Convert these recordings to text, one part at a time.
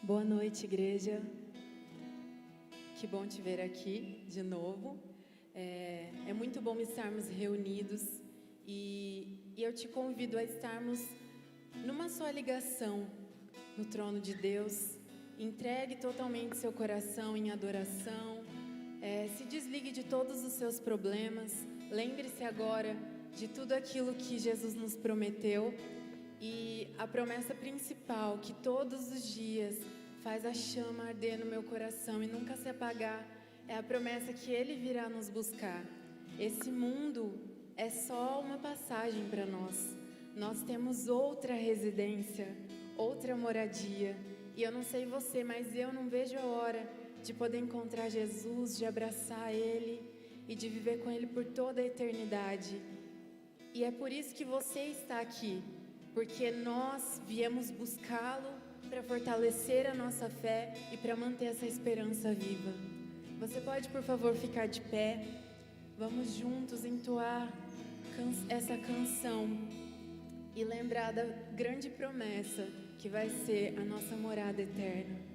Boa noite, igreja. Que bom te ver aqui de novo. É muito bom estarmos reunidos e eu te convido a estarmos numa só ligação no trono de Deus. Entregue totalmente seu coração em adoração. Se desligue de todos os seus problemas. Lembre-se agora de tudo aquilo que Jesus nos prometeu. E a promessa principal, que todos os dias faz a chama arder no meu coração e nunca se apagar, é a promessa que Ele virá nos buscar. Esse mundo é só uma passagem para nós. Nós temos outra residência, outra moradia. E eu não sei você, mas eu não vejo a hora de poder encontrar Jesus, de abraçar Ele e de viver com Ele por toda a eternidade. E é por isso que você está aqui. Porque nós viemos buscá-lo para fortalecer a nossa fé e para manter essa esperança viva. Você pode, por favor, ficar de pé? Vamos juntos entoar essa canção e lembrar da grande promessa que vai ser a nossa morada eterna.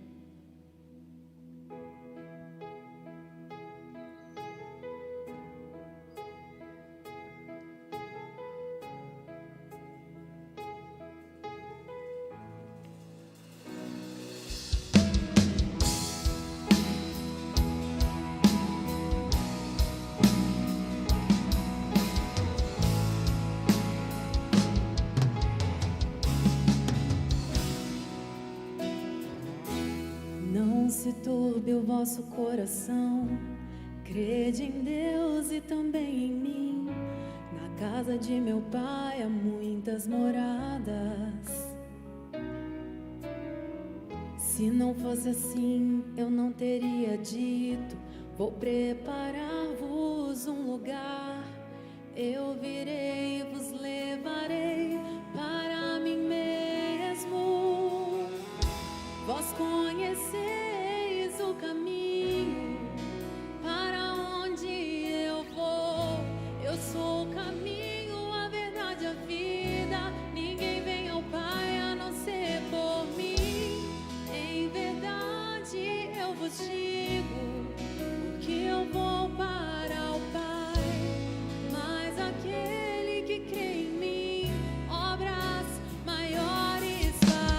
Se turbe o vosso coração, crede em Deus e também em mim. Na casa de meu pai há muitas moradas. Se não fosse assim, eu não teria dito: vou preparar-vos um lugar. Eu virei e vos levarei para mim mesmo. Vós conheceis o caminho para onde eu vou. Eu sou o caminho, a verdade, a vida. Ninguém vem ao Pai a não ser por mim. Em verdade eu vos digo, porque eu vou para o Pai. Mas aquele que crê em mim, obras maiores fará.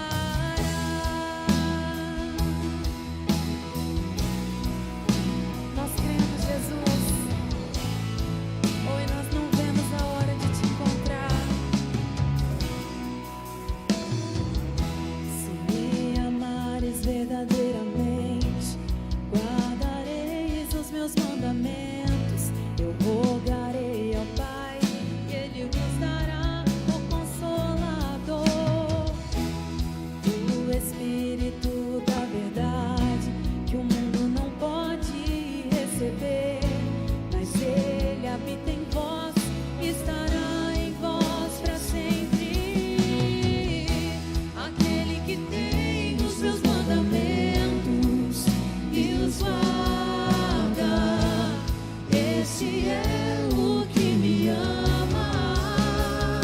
Nós cremos, Jesus. Hoje nós não vemos a hora de te encontrar. Se me amares verdadeiramente, guardareis os meus mandamentos. Eu rogarei ao Pai e Ele vos dará o Consolador, o Espírito da verdade, que o mundo não pode receber, mas Ele habita em vós, estará em vós para sempre. Aquele que tem os meus mandamentos e os guarda, esse é o que me ama.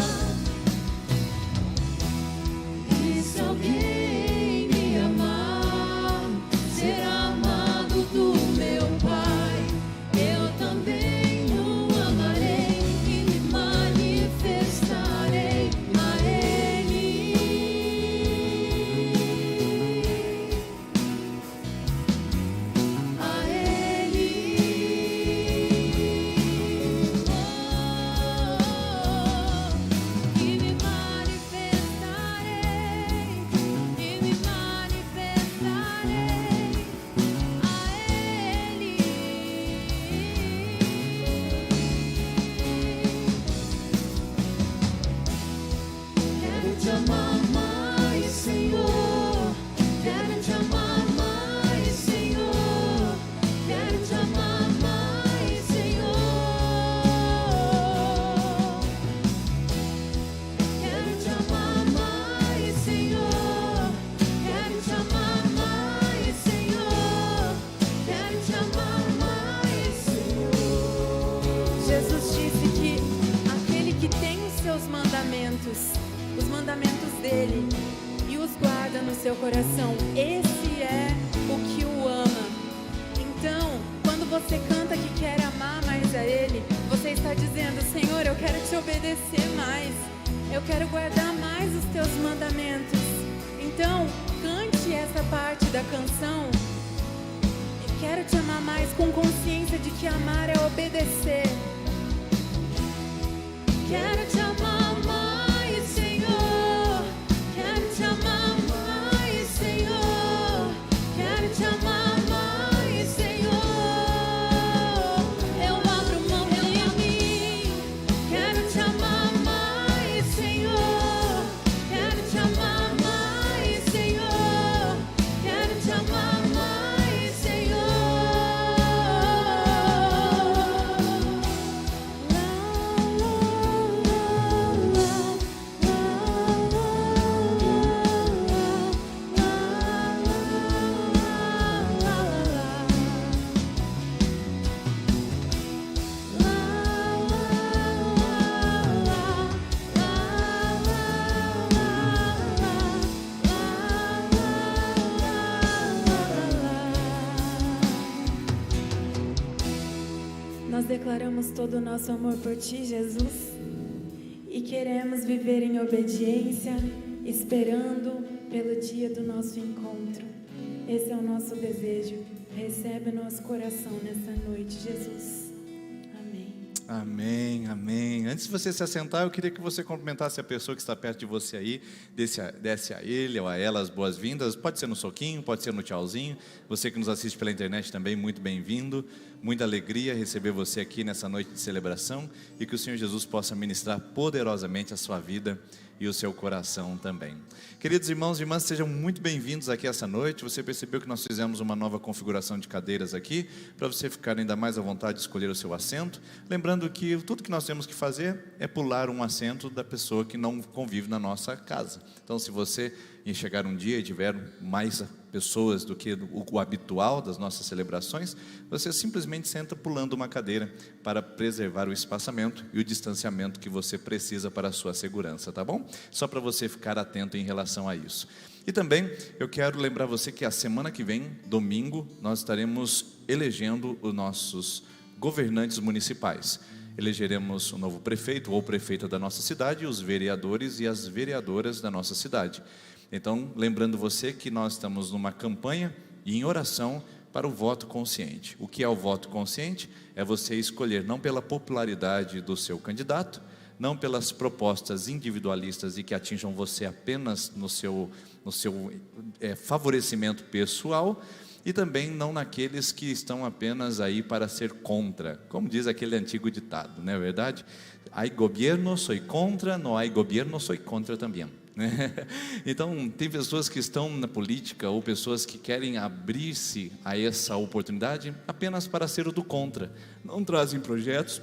E se alguém me amar, será amado do meu Pai. Eu também o amarei e me manifestarei a Ele. A Ele. E me manifestarei, e me manifestarei a Ele. Quero te amar mais, Senhor. Quero te amar mais, Senhor. Quero te amar mais, Senhor. Quero te amar mais, Senhor. Quero te amar mais, Senhor. Quero te amar mais, Senhor. Jesus disse que aquele que tem os seus mandamentos, os mandamentos dele, e os guarda no seu coração. Esse é o que o ama. Então, quando você canta que quer amar mais a Ele, você está dizendo: Senhor, eu quero te obedecer mais, eu quero guardar mais os teus mandamentos. Então, cante essa parte da canção: eu quero te amar mais, com consciência de que amar é obedecer. Quero te amar mais, Senhor. Quero te amar mais, Senhor. Quero te amar mais, Senhor. Eu abro mão de mim. Quero te amar mais, Senhor. Quero te amar mais, Senhor. Quero te amar mais, Senhor. Nós declaramos todo o nosso amor por Ti, Jesus, e queremos viver em obediência, esperando pelo dia do nosso encontro. Esse é o nosso desejo. Recebe o nosso coração nessa noite, Jesus. Amém. Amém, amém. Antes de você se assentar, eu queria que você cumprimentasse a pessoa que está perto de você aí, desse a ele ou a ela as boas-vindas. Pode ser no soquinho, pode ser no tchauzinho. Você que nos assiste pela internet também, muito bem-vindo. Muita alegria receber você aqui nessa noite de celebração, e que o Senhor Jesus possa ministrar poderosamente a sua vida e o seu coração também. Queridos irmãos e irmãs, sejam muito bem-vindos aqui essa noite. Você percebeu que nós fizemos uma nova configuração de cadeiras aqui, para você ficar ainda mais à vontade de escolher o seu assento. Lembrando que tudo que nós temos que fazer é pular um assento da pessoa que não convive na nossa casa. Então, se você chegar um dia e tiver mais pessoas do que o habitual das nossas celebrações, você simplesmente senta pulando uma cadeira para preservar o espaçamento e o distanciamento que você precisa para a sua segurança, tá bom? Só para você ficar atento em relação a isso. E também eu quero lembrar você que a semana que vem, domingo, nós estaremos elegendo os nossos governantes municipais. Elegeremos o novo prefeito ou prefeita da nossa cidade, os vereadores e as vereadoras da nossa cidade. Então, lembrando você que nós estamos numa campanha e em oração para o voto consciente. O que é o voto consciente? É você escolher não pela popularidade do seu candidato, não pelas propostas individualistas e que atinjam você apenas no seu favorecimento pessoal, e também não naqueles que estão apenas aí para ser contra, como diz aquele antigo ditado, não é verdade? Hay gobierno, soy contra, no hay gobierno, soy contra também. Então, tem pessoas que estão na política, ou pessoas que querem abrir-se a essa oportunidade apenas para ser o do contra. Não trazem projetos,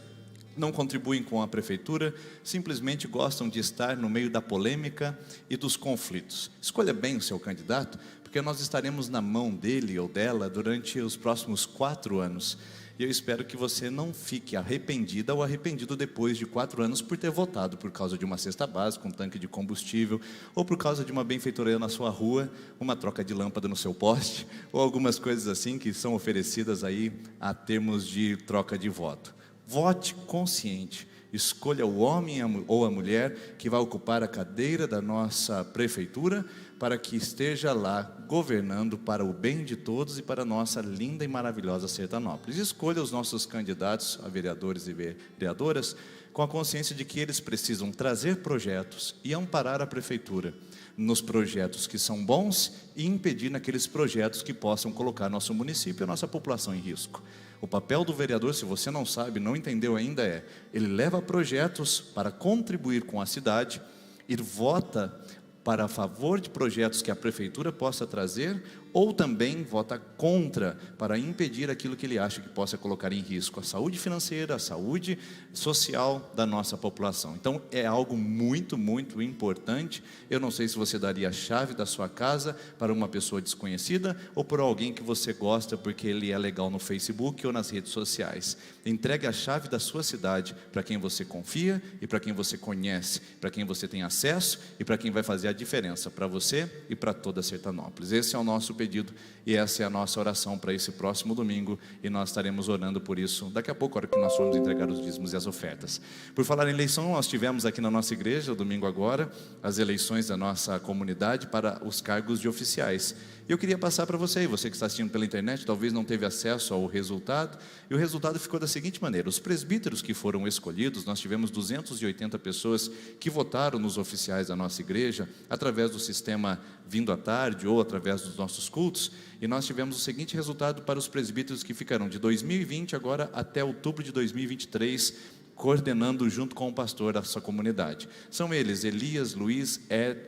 não contribuem com a prefeitura, simplesmente gostam de estar no meio da polêmica e dos conflitos. Escolha bem o seu candidato, porque nós estaremos na mão dele ou dela durante os próximos 4 anos. E eu espero que você não fique arrependida ou arrependido depois de 4 anos por ter votado por causa de uma cesta básica, um tanque de combustível, ou por causa de uma benfeitoria na sua rua, uma troca de lâmpada no seu poste, ou algumas coisas assim que são oferecidas aí a termos de troca de voto. Vote consciente. Escolha o homem ou a mulher que vai ocupar a cadeira da nossa prefeitura, para que esteja lá governando para o bem de todos e para a nossa linda e maravilhosa Sertanópolis. Escolha os nossos candidatos a vereadores e vereadoras com a consciência de que eles precisam trazer projetos e amparar a prefeitura nos projetos que são bons e impedir naqueles projetos que possam colocar nosso município e a nossa população em risco. O papel do vereador, se você não sabe, não entendeu ainda, ele leva projetos para contribuir com a cidade e vota para a favor de projetos que a prefeitura possa trazer, ou também vota contra para impedir aquilo que ele acha que possa colocar em risco a saúde financeira, a saúde social da nossa população. Então é algo muito, muito importante. Eu não sei se você daria a chave da sua casa para uma pessoa desconhecida ou por alguém que você gosta porque ele é legal no Facebook ou nas redes sociais. Entregue a chave da sua cidade para quem você confia e para quem você conhece, para quem você tem acesso e para quem vai fazer a diferença para você e para toda Sertanópolis. Esse é o nosso pedido e essa é a nossa oração para esse próximo domingo, e nós estaremos orando por isso daqui a pouco, a hora que nós formos entregar os dízimos e as ofertas. Por falar em eleição, nós tivemos aqui na nossa igreja, domingo agora, as eleições da nossa comunidade para os cargos de oficiais. E eu queria passar para você que está assistindo pela internet, talvez não teve acesso ao resultado, e o resultado ficou da seguinte maneira: os presbíteros que foram escolhidos, nós tivemos 280 pessoas que votaram nos oficiais da nossa igreja, através do sistema vindo à tarde ou através dos nossos cultos, e nós tivemos o seguinte resultado para os presbíteros que ficarão de 2020 agora até outubro de 2023, coordenando junto com o pastor a sua comunidade. São eles: Elias, Luiz,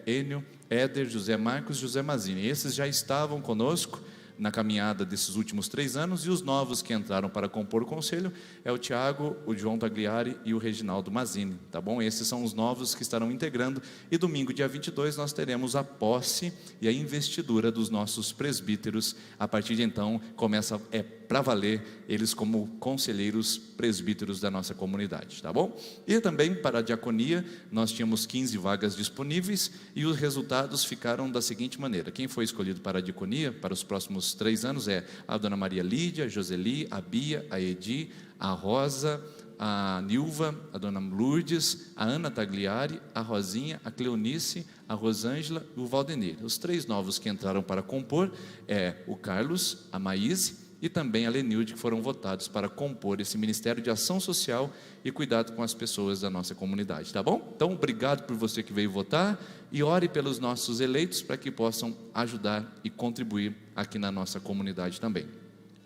Enio, Éder, José Marcos, José Mazini. Esses já estavam conosco na caminhada desses últimos 3 anos, e os novos que entraram para compor o conselho é o Tiago, o João Tagliari e o Reginaldo Mazini, tá bom? Esses são os novos que estarão integrando, e domingo, dia 22, nós teremos a posse e a investidura dos nossos presbíteros. A partir de então, começa para valer eles como conselheiros presbíteros da nossa comunidade, tá bom? E também para a diaconia, nós tínhamos 15 vagas disponíveis, e os resultados ficaram da seguinte maneira: quem foi escolhido para a diaconia para os próximos 3 anos é a dona Maria Lídia, a Joseli, a Bia, a Edi, a Rosa, a Nilva, a dona Lourdes, a Ana Tagliari, a Rosinha, a Cleonice, a Rosângela e o Valdenir. Os 3 novos que entraram para compor é o Carlos, a Maíse e também a Lenilde, que foram votados para compor esse Ministério de Ação Social e Cuidado com as Pessoas da nossa comunidade, tá bom? Então, obrigado por você que veio votar, e ore pelos nossos eleitos para que possam ajudar e contribuir aqui na nossa comunidade também.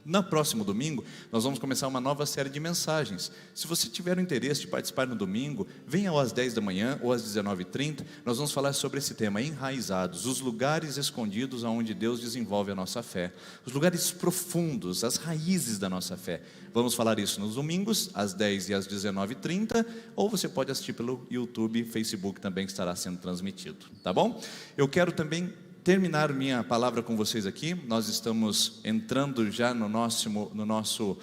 No próximo domingo, nós vamos começar uma nova série de mensagens. Se você tiver o interesse de participar no domingo, venha ou às 10 da manhã ou às 19h30, nós vamos falar sobre esse tema: enraizados, os lugares escondidos onde Deus desenvolve a nossa fé, os lugares profundos, as raízes da nossa fé. Vamos falar isso nos domingos, às 10 e às 19h30, ou você pode assistir pelo YouTube, Facebook também, que estará sendo transmitido, tá bom? Eu quero também terminar minha palavra com vocês aqui. Nós estamos entrando já no nosso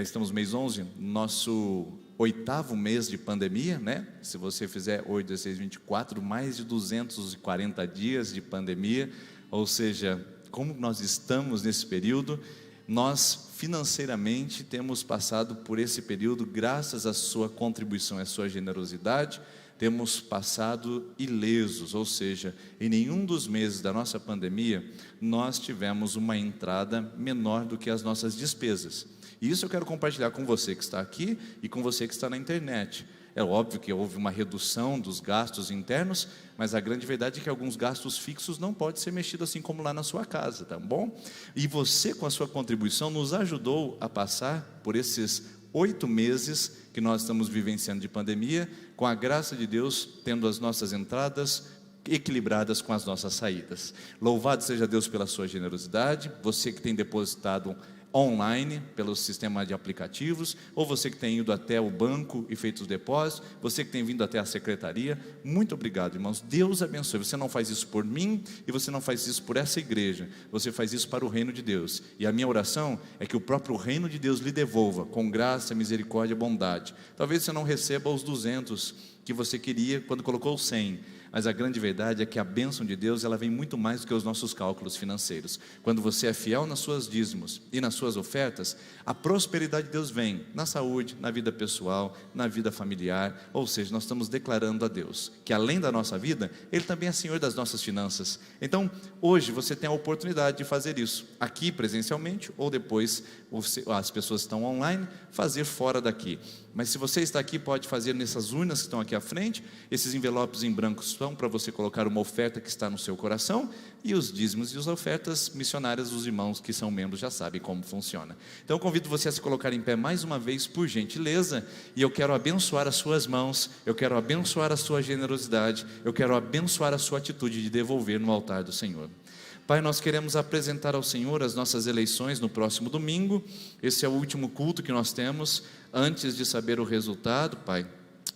estamos mês 11, nosso 8º mês de pandemia, né? Se você fizer 8, 16, 24, mais de 240 dias de pandemia, ou seja, como nós estamos nesse período. Nós financeiramente temos passado por esse período, graças à sua contribuição, à sua generosidade, temos passado ilesos, ou seja, em nenhum dos meses da nossa pandemia, nós tivemos uma entrada menor do que as nossas despesas. E isso eu quero compartilhar com você que está aqui e com você que está na internet. É óbvio que houve uma redução dos gastos internos, mas a grande verdade é que alguns gastos fixos não podem ser mexidos assim como lá na sua casa, tá bom? E você, com a sua contribuição, nos ajudou a passar por esses 8 meses que nós estamos vivenciando de pandemia, com a graça de Deus, tendo as nossas entradas equilibradas com as nossas saídas. Louvado seja Deus pela sua generosidade. Você que tem depositado online pelo sistema de aplicativos, ou você que tem ido até o banco e feito os depósitos, você que tem vindo até a secretaria, muito obrigado, irmãos. Deus abençoe. Você não faz isso por mim e você não faz isso por essa igreja, você faz isso para o reino de Deus, e a minha oração é que o próprio reino de Deus lhe devolva com graça, misericórdia e bondade. Talvez você não receba os 200 que você queria quando colocou 100, mas a grande verdade é que a bênção de Deus, ela vem muito mais do que os nossos cálculos financeiros. Quando você é fiel nas suas dízimos e nas suas ofertas, a prosperidade de Deus vem na saúde, na vida pessoal, na vida familiar. Ou seja, nós estamos declarando a Deus que além da nossa vida, Ele também é Senhor das nossas finanças. Então, hoje você tem a oportunidade de fazer isso, aqui presencialmente, ou depois as pessoas que estão online, fazer fora daqui. Mas se você está aqui, pode fazer nessas urnas que estão aqui à frente. Esses envelopes em branco são para você colocar uma oferta que está no seu coração, e os dízimos e as ofertas missionárias dos irmãos que são membros já sabem como funciona. Então eu convido você a se colocar em pé mais uma vez, por gentileza, e eu quero abençoar as suas mãos, eu quero abençoar a sua generosidade, eu quero abençoar a sua atitude de devolver no altar do Senhor. Pai, nós queremos apresentar ao Senhor as nossas eleições no próximo domingo. Esse é o último culto que nós temos antes de saber o resultado, Pai.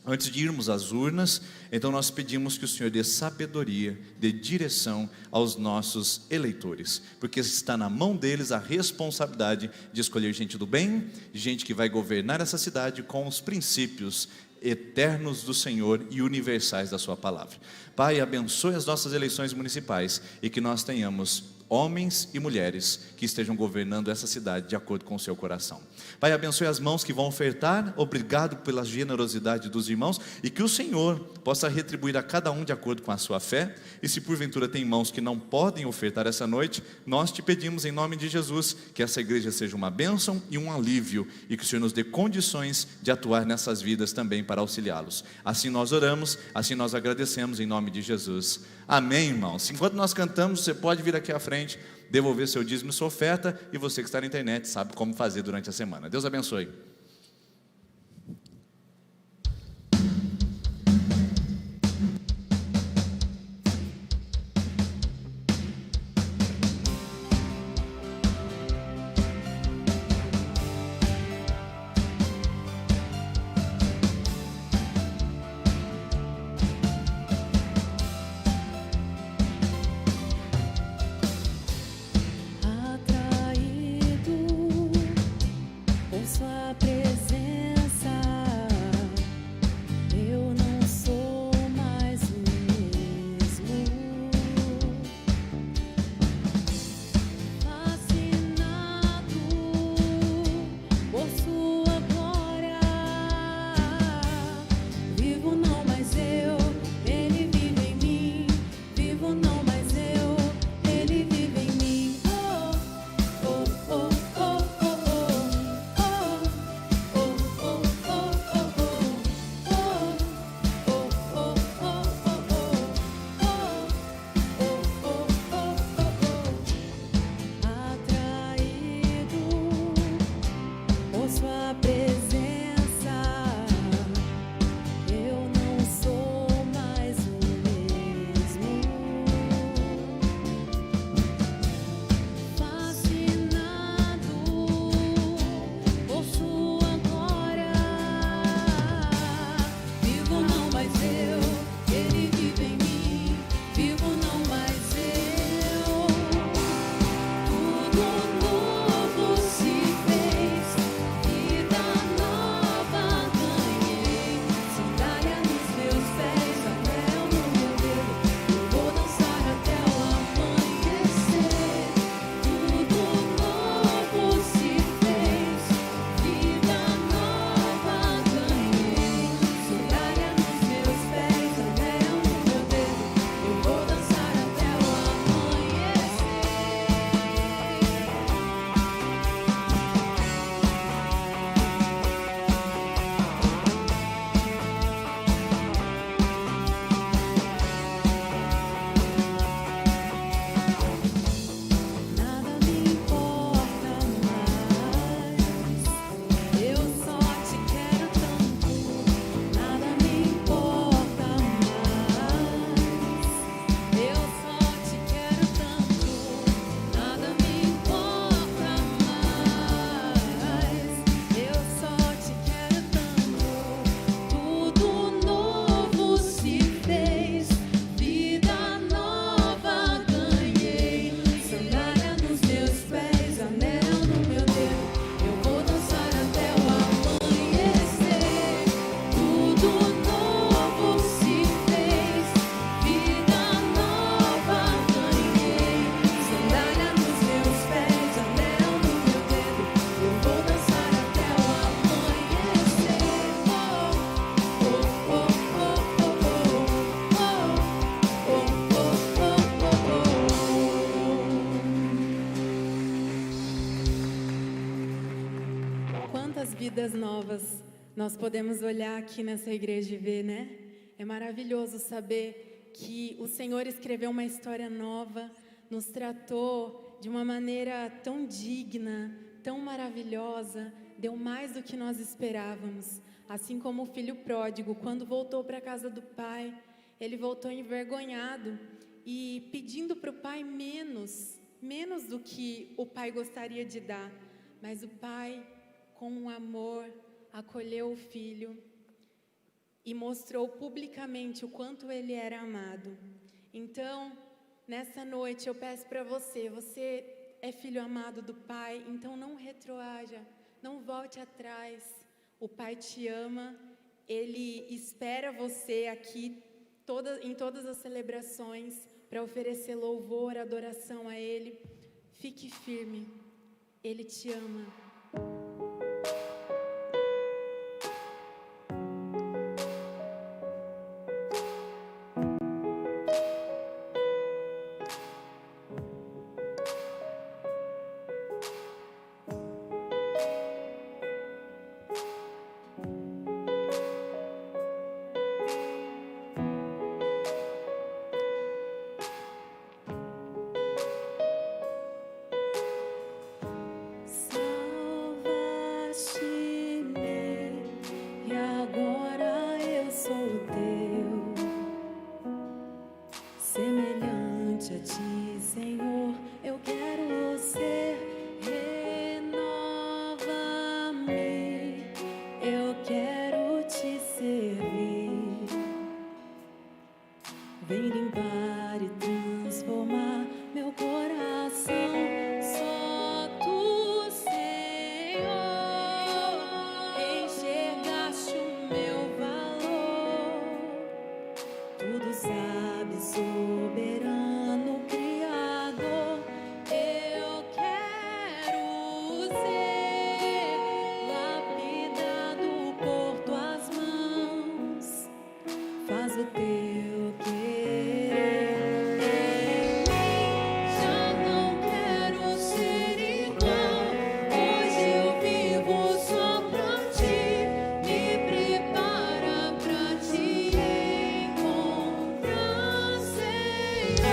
Antes de irmos às urnas, então nós pedimos que o Senhor dê sabedoria, dê direção aos nossos eleitores, porque está na mão deles a responsabilidade de escolher gente do bem, gente que vai governar essa cidade com os princípios eternos do Senhor e universais da sua palavra. Pai, abençoe as nossas eleições municipais e que nós tenhamos homens e mulheres que estejam governando essa cidade de acordo com o seu coração. Pai, abençoe as mãos que vão ofertar, obrigado pela generosidade dos irmãos, e que o Senhor possa retribuir a cada um de acordo com a sua fé. E se porventura tem irmãos que não podem ofertar essa noite, nós te pedimos em nome de Jesus, que essa igreja seja uma bênção e um alívio, e que o Senhor nos dê condições de atuar nessas vidas também para auxiliá-los. Assim nós oramos, assim nós agradecemos em nome de Jesus. Amém, irmãos. Enquanto nós cantamos, você pode vir aqui à frente, devolver seu dízimo e sua oferta, e você que está na internet sabe como fazer durante a semana. Deus abençoe. Sua presença, eu não sou mais o mesmo. Fascinado por sua glória, vivo não mais eu, ele vive em mim. Vivo não mais eu, ele vive em mim. Oh, oh, oh, oh, oh. Sua presença, eu não sou mais o mesmo. Fascinado por sua glória, vivo não mais eu, ele vive em mim. Vivo não mais eu, tudo novo se fez. Vida nova ganhei, sandália nos meus pés, anel no meu dedo. Eu vou dançar até o amanhecer. Tudo novo se fez. Vida nova ganhei, sandália nos meus pés, anel no meu dedo. Eu vou dançar até o amanhecer. Nada me importa mais, eu só te quero tanto. Nada me importa mais, eu só te quero tanto. Nada me importa mais, eu só te quero tanto. Tudo novo se fez, vida nova ganhei, sandália nos meus pés, anel no meu dedo. Eu vou dançar até o amanhecer. Tudo novo se fez, vida nova ganhei, sandália nos meus pés, anel no meu dedo. Eu vou dançar até o amanhecer. Oh, oh, oh, oh, oh, oh. Quantas vidas novas nós podemos olhar aqui nessa igreja e ver, né? É maravilhoso saber que o Senhor escreveu uma história nova, nos tratou de uma maneira tão digna, tão maravilhosa, deu mais do que nós esperávamos. Assim como o filho pródigo, quando voltou para a casa do pai, ele voltou envergonhado. e pedindo para o pai menos do que o pai gostaria de dar. Mas o pai, com um amor, acolheu o filho e mostrou publicamente o quanto ele era amado. Então, nessa noite eu peço para você, você é filho amado do pai, então não retroaja, não volte atrás. O pai te ama, ele espera você aqui em todas as celebrações para oferecer louvor, adoração a ele. Fique firme, ele te ama. Semelhante a ti, Senhor, eu quero ser. Renova-me, eu quero te servir. Vem limpar e transformar meu coração. Só tu, Senhor, enxergaste o meu valor. Tudo sabe, soberano Criador, eu quero ser lapidado por tuas mãos. Faz o teu querer em mim. Já não quero ser igual. Hoje eu vivo só pra ti. Me prepara pra te encontrar, Senhor.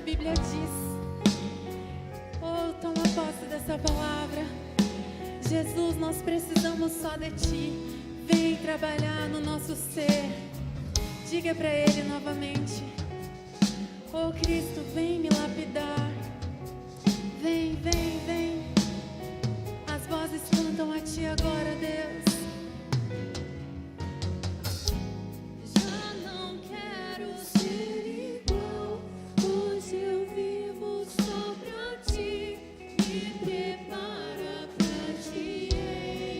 Bíblia diz. Oh, toma posse dessa palavra. Jesus, nós precisamos só de Ti. Vem trabalhar no nosso ser. Diga para Ele novamente. Oh, Cristo, vem me lapidar. Vem, vem, vem. As vozes cantam a Ti agora, Deus. Já não quero ser igual. Hoje eu vivo só pra Ti. Me prepara pra Te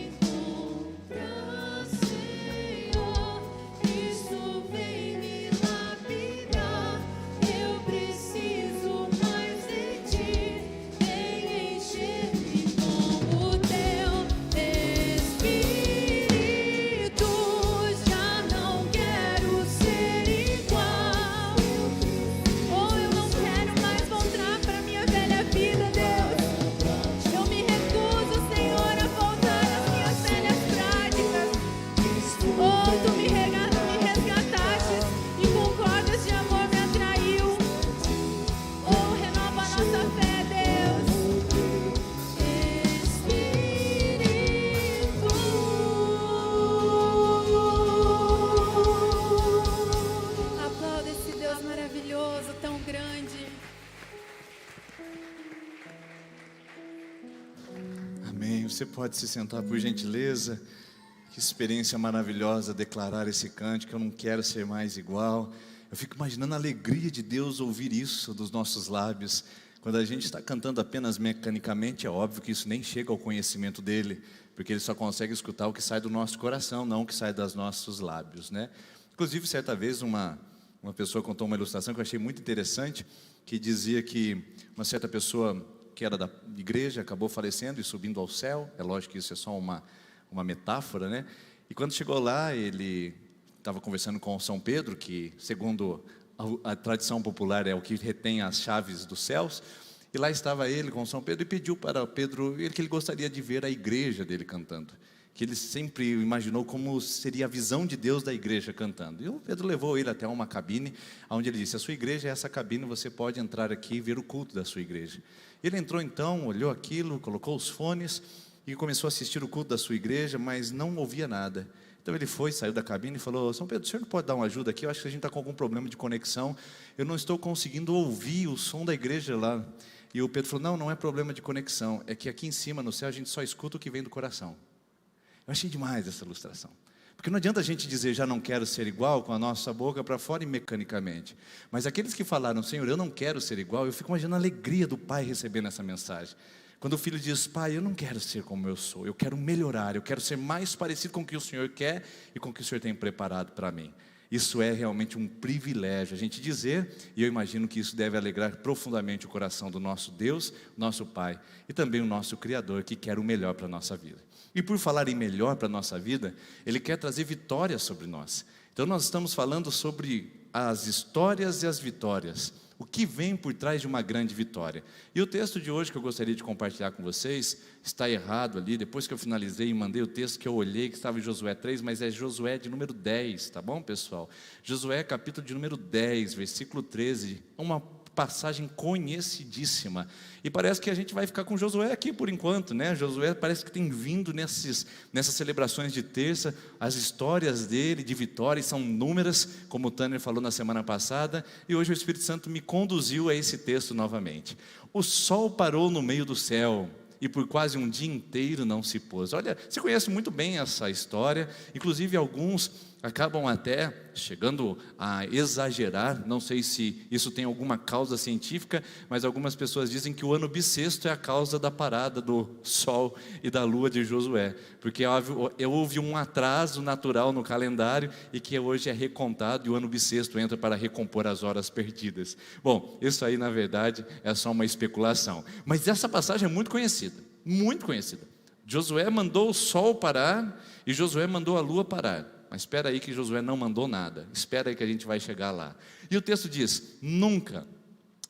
encontrar, Senhor. Cristo, vem me lapidar. Eu preciso mais de Ti. Vem encher-me com o Teu Espírito. Já não quero ser igual. Oh, eu não quero mais voltar pra minha velha vida, Deus. Eu me recuso, Senhor, a voltar às minhas velhas práticas. Oh, Tu me resgataste e com cordas de amor me atraiu. Oh, renova a nossa fé, Deus. Espírito. Aplauda esse Deus maravilhoso, tão grande. Amém. Você pode se sentar por gentileza. Que experiência maravilhosa declarar esse cântico. Eu não quero ser mais igual. Eu fico imaginando a alegria de Deus ouvir isso dos nossos lábios. Quando a gente está cantando apenas mecanicamente, é óbvio que isso nem chega ao conhecimento dele, porque ele só consegue escutar o que sai do nosso coração, não o que sai dos nossos lábios, né? Inclusive, certa vez, uma pessoa contou uma ilustração que eu achei muito interessante, que dizia que uma certa pessoa que era da igreja acabou falecendo e subindo ao céu. É lógico que isso é só uma metáfora, né? E quando chegou lá, ele estava conversando com São Pedro, que segundo a tradição popular é o que retém as chaves dos céus. E lá estava ele com São Pedro e pediu para Pedro que ele gostaria de ver a igreja dele cantando, que ele sempre imaginou como seria a visão de Deus da igreja cantando. E o Pedro levou ele até uma cabine, onde ele disse: a sua igreja é essa cabine, você pode entrar aqui e ver o culto da sua igreja. Ele entrou então, olhou aquilo, colocou os fones e começou a assistir o culto da sua igreja, mas não ouvia nada. Então ele foi, saiu da cabine e falou: São Pedro, o senhor não pode dar uma ajuda aqui? Eu acho que a gente está com algum problema de conexão, eu não estou conseguindo ouvir o som da igreja lá. E o Pedro falou: não é problema de conexão, é que aqui em cima no céu a gente só escuta o que vem do coração. Eu achei demais essa ilustração, porque não adianta a gente dizer já não quero ser igual com a nossa boca para fora e mecanicamente, mas aqueles que falaram: Senhor, eu não quero ser igual, eu fico imaginando a alegria do pai recebendo essa mensagem. Quando o filho diz: Pai, eu não quero ser como eu sou, eu quero melhorar, eu quero ser mais parecido com o que o Senhor quer e com o que o Senhor tem preparado para mim. Isso é realmente um privilégio a gente dizer, e eu imagino que isso deve alegrar profundamente o coração do nosso Deus, nosso Pai, e também o nosso Criador, que quer o melhor para a nossa vida. E por falar em melhor para a nossa vida, Ele quer trazer vitórias sobre nós. Então nós estamos falando sobre as histórias e as vitórias, o que vem por trás de uma grande vitória. E o texto de hoje que eu gostaria de compartilhar com vocês, está errado ali, depois que eu finalizei e mandei o texto que eu olhei, que estava em Josué 3, mas é Josué de número 10, tá bom, pessoal? Josué capítulo de número 10, versículo 13, uma passagem conhecidíssima, e parece que a gente vai ficar com Josué aqui por enquanto, né? Josué parece que tem vindo nessas celebrações de terça, as histórias dele de vitórias são inúmeras, como o Tanner falou na semana passada, e hoje o Espírito Santo me conduziu a esse texto novamente. O sol parou no meio do céu, e por quase um dia inteiro não se pôs. Olha, você conhece muito bem essa história, inclusive alguns acabam até chegando a exagerar, não sei se isso tem alguma causa científica, mas algumas pessoas dizem que o ano bissexto é a causa da parada do sol e da lua de Josué, porque houve um atraso natural no calendário e que hoje é recontado e o ano bissexto entra para recompor as horas perdidas. Bom, isso aí na verdade é só uma especulação, mas essa passagem é muito conhecida, muito conhecida. Josué mandou o sol parar e Josué mandou a lua parar. Mas espera aí que Josué não mandou nada, espera aí que a gente vai chegar lá. E o texto diz: nunca,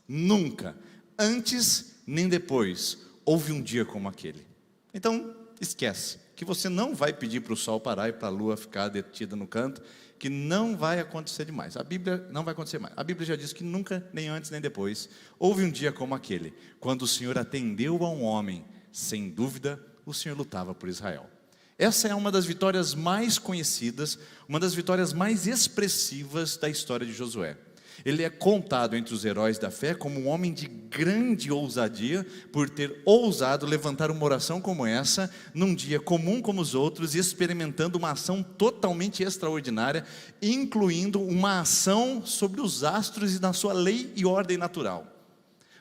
nunca, antes nem depois, houve um dia como aquele. Então, esquece, que você não vai pedir para o sol parar e para a lua ficar detida no canto, que não vai acontecer demais. A Bíblia não vai acontecer mais. A Bíblia já diz que nunca, nem antes nem depois, houve um dia como aquele, quando o Senhor atendeu a um homem, sem dúvida, o Senhor lutava por Israel. Essa é uma das vitórias mais conhecidas, uma das vitórias mais expressivas da história de Josué. Ele é contado entre os heróis da fé como um homem de grande ousadia, por ter ousado levantar uma oração como essa, num dia comum como os outros, e experimentando uma ação totalmente extraordinária, incluindo uma ação sobre os astros e na sua lei e ordem natural.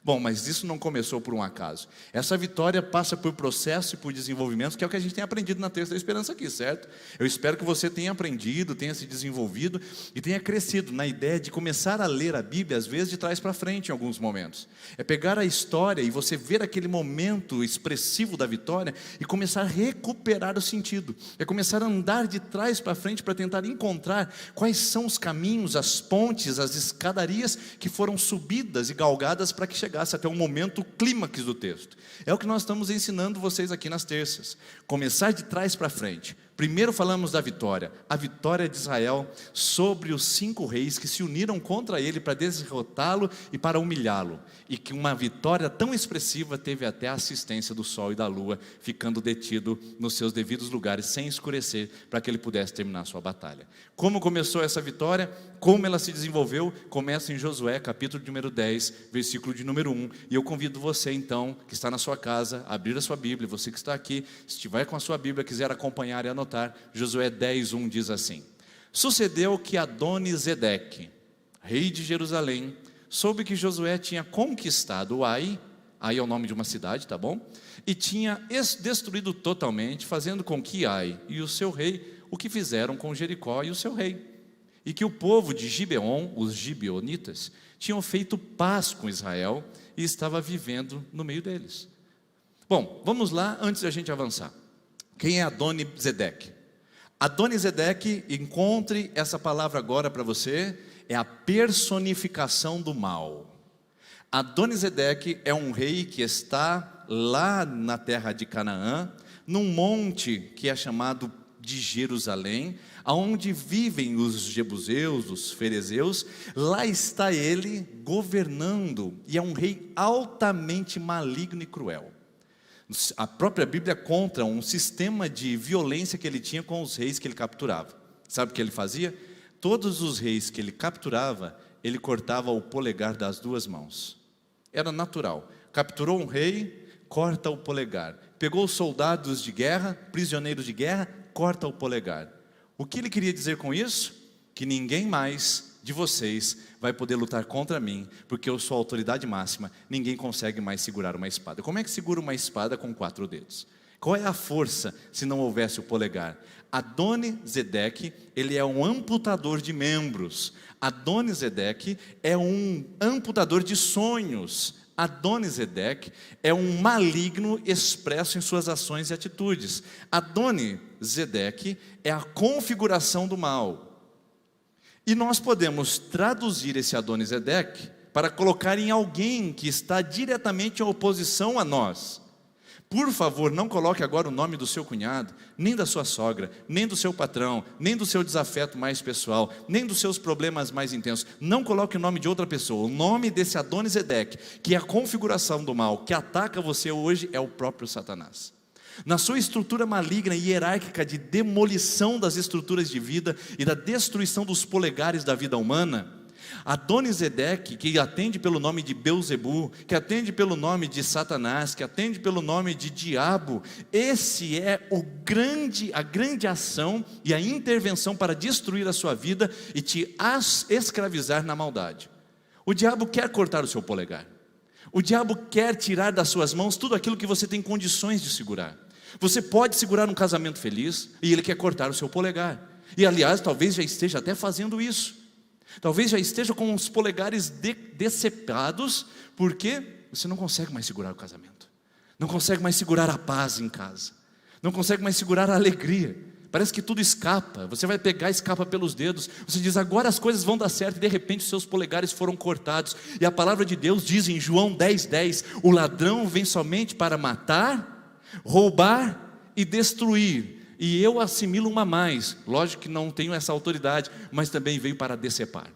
Bom, mas isso não começou por um acaso. Essa vitória passa por processo e por desenvolvimento, que é o que a gente tem aprendido na Terça da Esperança aqui, certo? Eu espero que você tenha aprendido, tenha se desenvolvido e tenha crescido na ideia de começar a ler a Bíblia, às vezes de trás para frente em alguns momentos. É pegar a história e você ver aquele momento expressivo da vitória e começar a recuperar o sentido. É começar a andar de trás para frente para tentar encontrar quais são os caminhos, as pontes, as escadarias que foram subidas e galgadas para que chegasse até o momento clímax do texto. É o que nós estamos ensinando vocês aqui nas terças. Começar de trás para frente. Primeiro falamos da vitória, a vitória de Israel sobre os 5 reis que se uniram contra ele para derrotá-lo e para humilhá-lo. E que uma vitória tão expressiva teve até a assistência do sol e da lua, ficando detido nos seus devidos lugares, sem escurecer, para que ele pudesse terminar sua batalha. Como começou essa vitória? Como ela se desenvolveu? Começa em Josué, capítulo número 10, versículo de número 1. E eu convido você então, que está na sua casa, a abrir a sua Bíblia. Você que está aqui, se estiver com a sua Bíblia, quiser acompanhar e anotar, Josué 10:1 diz assim: sucedeu que Adoni-Zedeque, rei de Jerusalém, soube que Josué tinha conquistado Ai é o nome de uma cidade, tá bom? E tinha destruído totalmente, fazendo com que Ai e o seu rei, o que fizeram com Jericó e o seu rei. E que o povo de Gibeon, os gibeonitas, tinham feito paz com Israel e estava vivendo no meio deles. Bom, vamos lá antes da gente avançar. Quem é Adoni-Zedeque? Adoni-Zedeque, encontre essa palavra agora para você, é a personificação do mal. Adoni-Zedeque é um rei que está lá na terra de Canaã, num monte que é chamado de Jerusalém, aonde vivem os jebuseus, os ferezeus. Lá está ele governando, e é um rei altamente maligno e cruel. A própria Bíblia conta um sistema de violência que ele tinha com os reis que ele capturava. Sabe o que ele fazia? Todos os reis que ele capturava, ele cortava o polegar das 2 mãos. Era natural. Capturou um rei, corta o polegar. Pegou soldados de guerra, prisioneiros de guerra, corta o polegar. O que ele queria dizer com isso? Que ninguém mais de vocês vai poder lutar contra mim, porque eu sou a autoridade máxima, ninguém consegue mais segurar uma espada. Como é que segura uma espada com 4 dedos? Qual é a força se não houvesse o polegar? Adoni-Zedeque, ele é um amputador de membros. Adoni-Zedeque é um amputador de sonhos. Adoni-Zedeque é um maligno expresso em suas ações e atitudes. Adoni-Zedeque é a configuração do mal. E nós podemos traduzir esse Adoni-Zedeque para colocar em alguém que está diretamente em oposição a nós. Por favor, não coloque agora o nome do seu cunhado, nem da sua sogra, nem do seu patrão, nem do seu desafeto mais pessoal, nem dos seus problemas mais intensos. Não coloque o nome de outra pessoa. O nome desse Adoni-Zedeque, que é a configuração do mal, que ataca você hoje, é o próprio Satanás. Na sua estrutura maligna e hierárquica de demolição das estruturas de vida e da destruição dos polegares da vida humana, Adoni-Zedeque, que atende pelo nome de Beuzebu, que atende pelo nome de Satanás, que atende pelo nome de diabo, esse é a grande ação e a intervenção para destruir a sua vida e te escravizar na maldade. O diabo quer cortar o seu polegar. O diabo quer tirar das suas mãos tudo aquilo que você tem condições de segurar. Você pode segurar um casamento feliz e ele quer cortar o seu polegar. E aliás, talvez já esteja até fazendo isso. Talvez já esteja com os polegares decepados, porque você não consegue mais segurar o casamento. Não consegue mais segurar a paz em casa. Não consegue mais segurar a alegria. Parece que tudo escapa. Você vai pegar e escapa pelos dedos. Você diz, agora as coisas vão dar certo. E de repente os seus polegares foram cortados. E a palavra de Deus diz em João 10:10, o ladrão vem somente para matar, roubar e destruir. e eu assimilo uma a mais. Lógico que não tenho essa autoridade, mas também veio para decepar.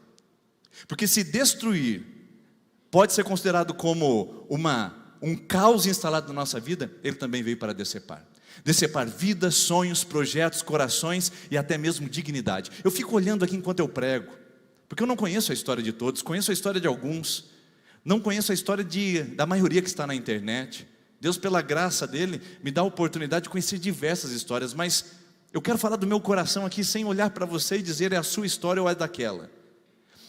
Porque se destruir pode ser considerado como um caos instalado na nossa vida, ele também veio para decepar. Decepar vidas, sonhos, projetos, corações e até mesmo dignidade. Eu fico olhando aqui enquanto eu prego, porque eu não conheço a história de todos, conheço a história de alguns, não conheço a história da maioria que está na internet. Deus, pela graça dele, me dá a oportunidade de conhecer diversas histórias, mas eu quero falar do meu coração aqui sem olhar para você e dizer é a sua história ou é daquela.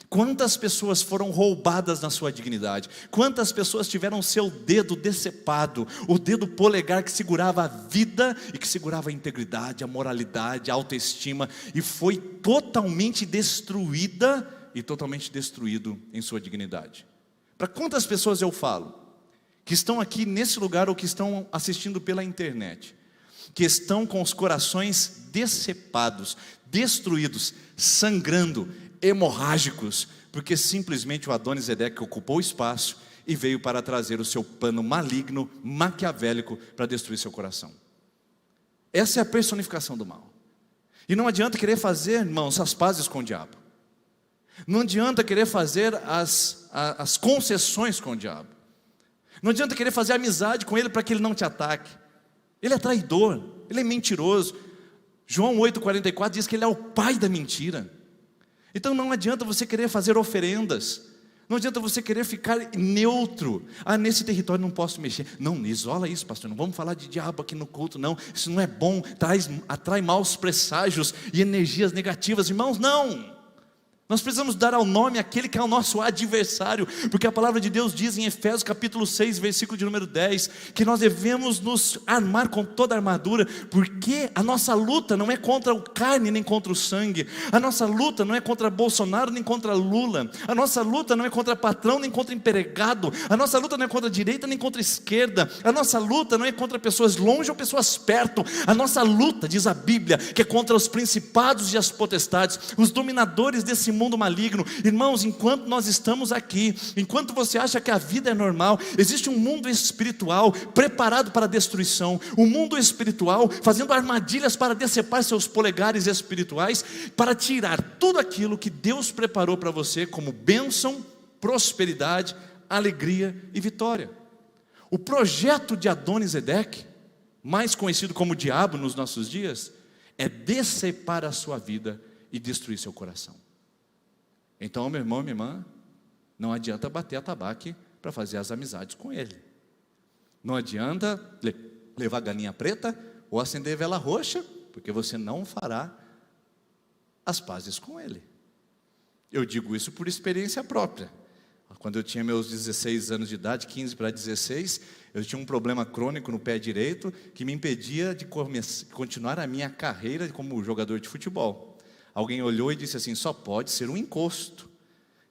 Quantas pessoas foram roubadas na sua dignidade? Quantas pessoas tiveram seu dedo decepado, o dedo polegar que segurava a vida e que segurava a integridade, a moralidade, a autoestima, e foi totalmente destruída e totalmente destruído em sua dignidade? Para quantas pessoas eu falo, que estão aqui nesse lugar ou que estão assistindo pela internet, que estão com os corações decepados, destruídos, sangrando, hemorrágicos, porque simplesmente o Adonisedeque ocupou o espaço e veio para trazer o seu plano maligno, maquiavélico, para destruir seu coração. Essa é a personificação do mal. E não adianta querer fazer, irmãos, as pazes com o diabo. Não adianta querer fazer as concessões com o diabo. Não adianta querer fazer amizade com ele para que ele não te ataque. Ele é traidor, ele é mentiroso. João 8,44 diz que ele é o pai da mentira. Então não adianta você querer fazer oferendas, não adianta você querer ficar neutro. Nesse território não posso mexer. Não, isola isso, pastor, não vamos falar de diabo aqui no culto, não. Isso não é bom, atrai maus presságios e energias negativas. Irmãos, não. Nós precisamos dar ao nome aquele que é o nosso adversário, porque a palavra de Deus diz em Efésios capítulo 6, versículo de número 10, que nós devemos nos armar com toda a armadura, porque a nossa luta não é contra o carne nem contra o sangue, a nossa luta não é contra Bolsonaro nem contra Lula, a nossa luta não é contra patrão nem contra empregado, a nossa luta não é contra a direita nem contra a esquerda, a nossa luta não é contra pessoas longe ou pessoas perto, a nossa luta, diz a Bíblia, que é contra os principados e as potestades, os dominadores desse mundo maligno. Irmãos, enquanto nós estamos aqui, enquanto você acha que a vida é normal, existe um mundo espiritual preparado para a destruição, um mundo espiritual fazendo armadilhas para decepar seus polegares espirituais, para tirar tudo aquilo que Deus preparou para você como bênção, prosperidade, alegria e vitória. O projeto de Adonisedeque, mais conhecido como diabo nos nossos dias, é decepar a sua vida e destruir seu coração. Então, meu irmão, minha irmã, não adianta bater a tabaque para fazer as amizades com ele. Não adianta levar galinha preta ou acender vela roxa, porque você não fará as pazes com ele. Eu digo isso por experiência própria. Quando eu tinha meus 16 anos de idade, 15 para 16, eu tinha um problema crônico no pé direito que me impedia de continuar a minha carreira como jogador de futebol. Alguém olhou e disse assim, só pode ser um encosto.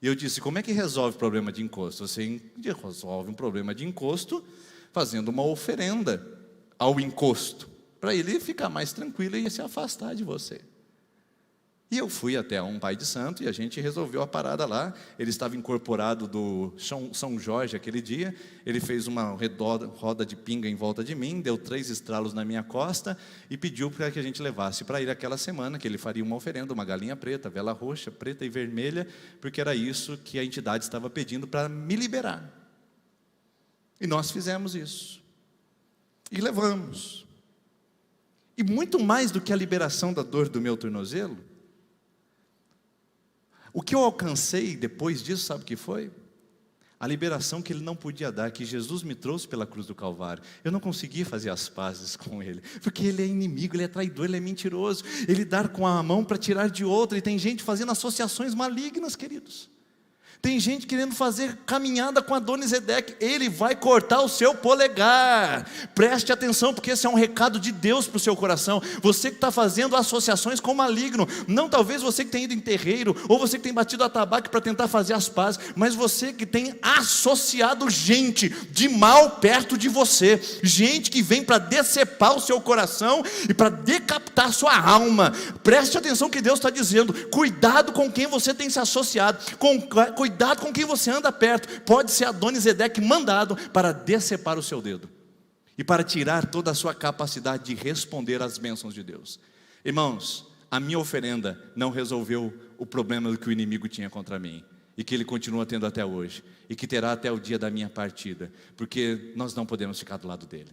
E eu disse, como é que resolve o problema de encosto? Você resolve um problema de encosto fazendo uma oferenda ao encosto, para ele ficar mais tranquilo e se afastar de você. E eu fui até um pai de santo e a gente resolveu a parada lá. Ele estava incorporado do São Jorge aquele dia. Ele fez uma roda de pinga em volta de mim, deu 3 estralos na minha costa e pediu para que a gente levasse para ele aquela semana, que ele faria uma oferenda, uma galinha preta, vela roxa, preta e vermelha, porque era isso que a entidade estava pedindo para me liberar. E nós fizemos isso. E levamos. E muito mais do que a liberação da dor do meu tornozelo, o que eu alcancei depois disso, sabe o que foi? A liberação que ele não podia dar, que Jesus me trouxe pela cruz do Calvário. Eu não consegui fazer as pazes com ele, porque ele é inimigo, ele é traidor, ele é mentiroso. Ele dá com a mão para tirar de outra, e tem gente fazendo associações malignas, queridos. Tem gente querendo fazer caminhada com Adonisedeque. Ele vai cortar o seu polegar. Preste atenção, porque esse é um recado de Deus para o seu coração. Você que está fazendo associações com o maligno, não talvez você que tem ido em terreiro, ou você que tem batido a tabaco para tentar fazer as pazes, mas você que tem associado gente de mal perto de você, gente que vem para decepar o seu coração e para decapitar sua alma. Preste atenção que Deus está dizendo, cuidado com quem você tem se associado, cuidado com quem você anda perto. Pode ser Adonisedeque mandado para decepar o seu dedo. e para tirar toda a sua capacidade de responder às bênçãos de Deus. Irmãos, a minha oferenda não resolveu o problema que o inimigo tinha contra mim, e que ele continua tendo até hoje, e que terá até o dia da minha partida, porque nós não podemos ficar do lado dele.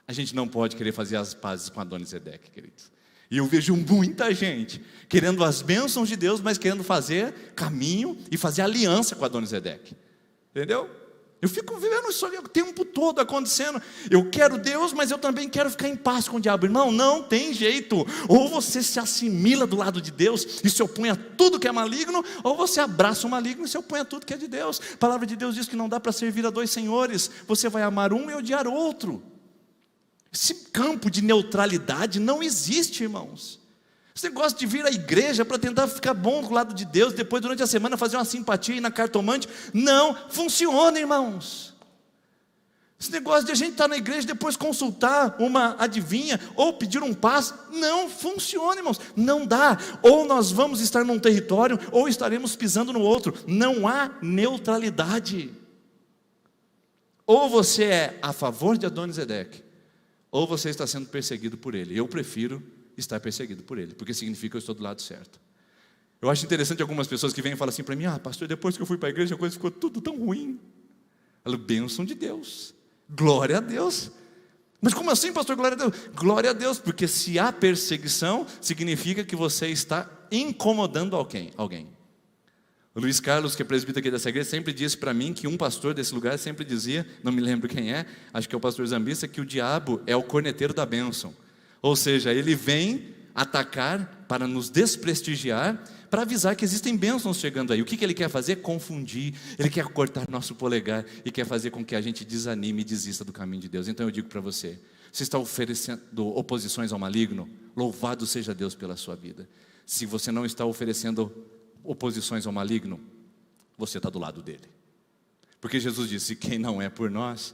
A gente não pode querer fazer as pazes com Adonisedeque, queridos. E eu vejo muita gente querendo as bênçãos de Deus, mas querendo fazer caminho e fazer aliança com Adonisedeque. Entendeu? Eu fico vivendo isso o tempo todo acontecendo. Eu quero Deus, mas eu também quero ficar em paz com o diabo. Irmão, não tem jeito. Ou você se assimila do lado de Deus e se opõe a tudo que é maligno, ou você abraça o maligno e se opõe a tudo que é de Deus. A palavra de Deus diz que não dá para servir a dois senhores. Você vai amar um e odiar outro. Esse campo de neutralidade não existe, irmãos. Você gosta de vir à igreja para tentar ficar bom do lado de Deus, depois durante a semana fazer uma simpatia e ir na cartomante? Não funciona, irmãos. Esse negócio de a gente estar na igreja e depois consultar uma adivinha ou pedir um passe, não funciona, irmãos. Não dá. Ou nós vamos estar num território ou estaremos pisando no outro. Não há neutralidade. Ou você é a favor de Adonisedeque, ou você está sendo perseguido por ele. Eu prefiro estar perseguido por ele, porque significa que eu estou do lado certo. Eu acho interessante algumas pessoas que vêm e falam assim para mim: pastor, depois que eu fui para a igreja a coisa ficou tudo tão ruim. Eu falo: bênção de Deus, glória a Deus. Mas como assim, pastor, glória a Deus? Glória a Deus, porque se há perseguição, significa que você está incomodando alguém. O Luiz Carlos, que é presbítero aqui dessa igreja, sempre disse para mim que um pastor desse lugar sempre dizia, não me lembro quem é, acho que é o pastor Zambissa, que o diabo é o corneteiro da bênção. Ou seja, ele vem atacar para nos desprestigiar, para avisar que existem bênçãos chegando aí. O que ele quer fazer? Confundir. Ele quer cortar nosso polegar e quer fazer com que a gente desanime e desista do caminho de Deus. Então eu digo para você: você está oferecendo oposições ao maligno? Louvado seja Deus pela sua vida. Se você não está oferecendo oposições ao maligno, você está do lado dele. Porque Jesus disse: quem não é por nós,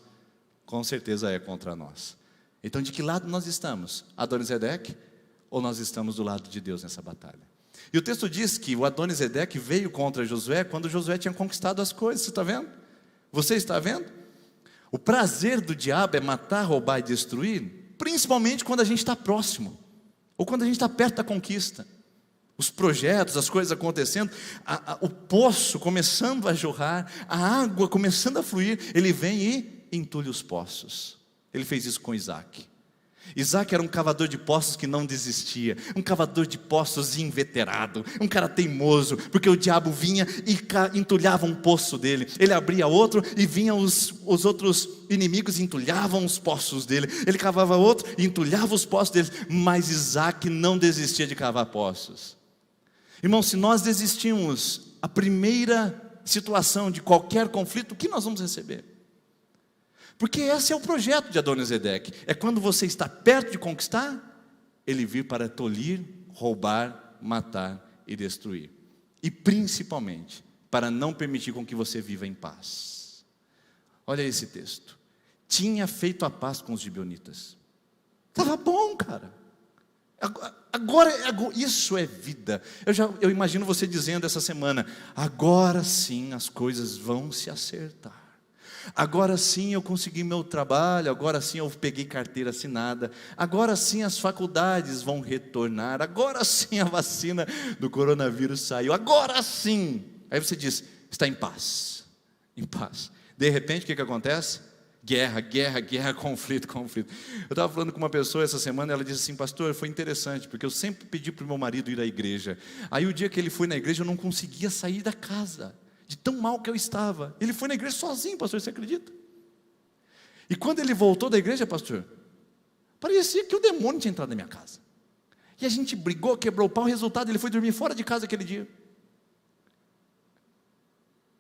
com certeza é contra nós. Então, de que lado nós estamos? Adonisedeque? Ou nós estamos do lado de Deus nessa batalha? E o texto diz que o Adonisedeque veio contra Josué quando Josué tinha conquistado as coisas. Você está vendo? Você está vendo? O prazer do diabo é matar, roubar e destruir, principalmente quando a gente está próximo, ou quando a gente está perto da conquista. Os projetos, as coisas acontecendo, o poço começando a jorrar, a água começando a fluir, ele vem e entulha os poços. Ele fez isso com Isaac. Isaac era um cavador de poços que não desistia, um cavador de poços inveterado, um cara teimoso, porque o diabo vinha e entulhava um poço dele, ele abria outro e vinham os outros inimigos e entulhavam os poços dele, ele cavava outro e entulhava os poços dele, mas Isaac não desistia de cavar poços. Irmão, se nós desistimos a primeira situação de qualquer conflito, o que nós vamos receber? Porque esse é o projeto de Adonisedeque. É quando você está perto de conquistar, ele vir para tolir, roubar, matar e destruir. E principalmente, para não permitir com que você viva em paz. Olha esse texto. Tinha feito a paz com os gibeonitas. Estava bom, cara. Agora, isso é vida. Eu imagino você dizendo essa semana: agora sim as coisas vão se acertar. Agora sim eu consegui meu trabalho, agora sim eu peguei carteira assinada, agora sim as faculdades vão retornar, agora sim a vacina do coronavírus saiu, agora sim. Aí você diz: está em paz, em paz. De repente o que acontece? Guerra, conflito. Eu estava falando com uma pessoa essa semana, ela disse assim: pastor, foi interessante, porque eu sempre pedi para o meu marido ir à igreja. Aí o dia que ele foi na igreja eu não conseguia sair da casa, de tão mal que eu estava. Ele foi na igreja sozinho, pastor, você acredita? E quando ele voltou da igreja, pastor, parecia que o demônio tinha entrado na minha casa. E a gente brigou, quebrou o pau, o resultado, ele foi dormir fora de casa aquele dia.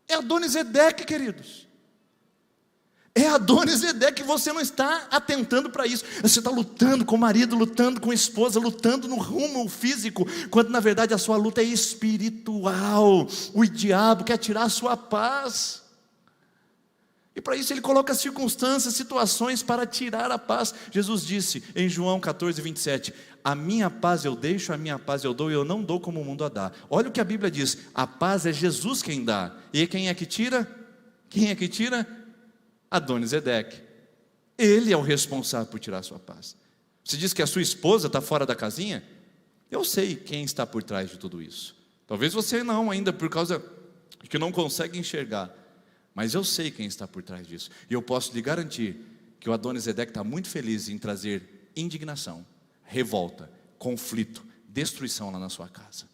É Adonisedeque, queridos. É Adonisedeque, você não está atentando para isso. Você está lutando com o marido, lutando com a esposa, lutando no rumo físico, quando na verdade a sua luta é espiritual. O diabo quer tirar a sua paz. E para isso ele coloca circunstâncias, situações para tirar a paz. Jesus disse em João 14, 27, a minha paz eu deixo, a minha paz eu dou, e eu não dou como o mundo a dá. Olha o que a Bíblia diz, a paz é Jesus quem dá. E quem é que tira? Quem é que tira? Adonisedeque. Ele é o responsável por tirar a sua paz. Você diz que a sua esposa está fora da casinha? Eu sei quem está por trás de tudo isso. Talvez você não ainda, por causa que não consegue enxergar. Mas eu sei quem está por trás disso. E eu posso lhe garantir que o Adoni-Zedec está muito feliz em trazer indignação, revolta, conflito, destruição lá na sua casa.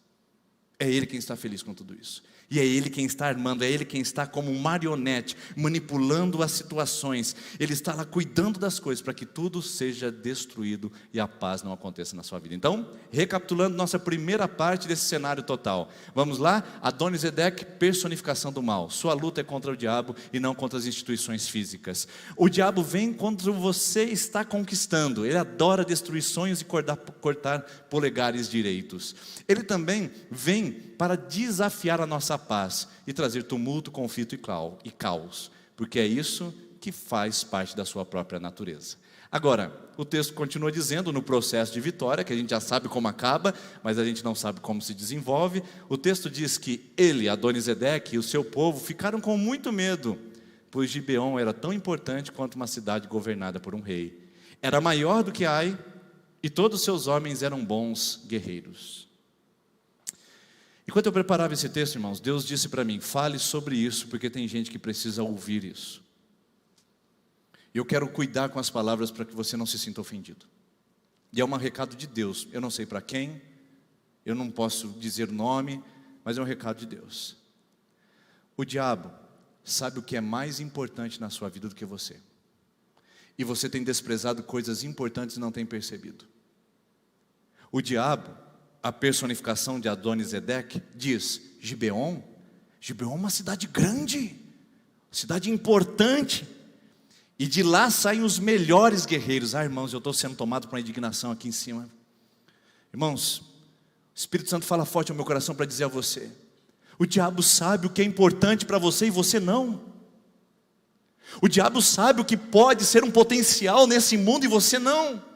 É ele quem está feliz com tudo isso. E é ele quem está armando, é ele quem está como um marionete, manipulando as situações. Ele está lá cuidando das coisas para que tudo seja destruído e a paz não aconteça na sua vida. Então, recapitulando nossa primeira parte desse cenário total. Vamos lá? Adoni-Zedec, personificação do mal. Sua luta é contra o diabo e não contra as instituições físicas. O diabo vem quando você está conquistando. Ele adora destruir sonhos e cortar polegares direitos. Ele também vem para desafiar a nossa paz e trazer tumulto, conflito e caos, porque é isso que faz parte da sua própria natureza. Agora, o texto continua dizendo, no processo de vitória, que a gente já sabe como acaba, mas a gente não sabe como se desenvolve. O texto diz que ele, Adoni-Zedec, e o seu povo ficaram com muito medo, pois Gibeon era tão importante quanto uma cidade governada por um rei. Era maior do que Ai, e todos os seus homens eram bons guerreiros. Enquanto eu preparava esse texto, irmãos, Deus disse para mim, fale sobre isso, porque tem gente que precisa ouvir isso. E eu quero cuidar com as palavras para que você não se sinta ofendido. E é um recado de Deus, eu não sei para quem, eu não posso dizer o nome, mas é um recado de Deus. O diabo sabe o que é mais importante na sua vida do que você. E você tem desprezado coisas importantes e não tem percebido. O diabo, a personificação de Adoni-Zedec, diz, Gibeon é uma cidade grande, cidade importante, e de lá saem os melhores guerreiros. Irmãos, eu estou sendo tomado por uma indignação aqui em cima. Irmãos, o Espírito Santo fala forte ao meu coração para dizer a você, o diabo sabe o que é importante para você e você não. O diabo sabe o que pode ser um potencial nesse mundo e você não.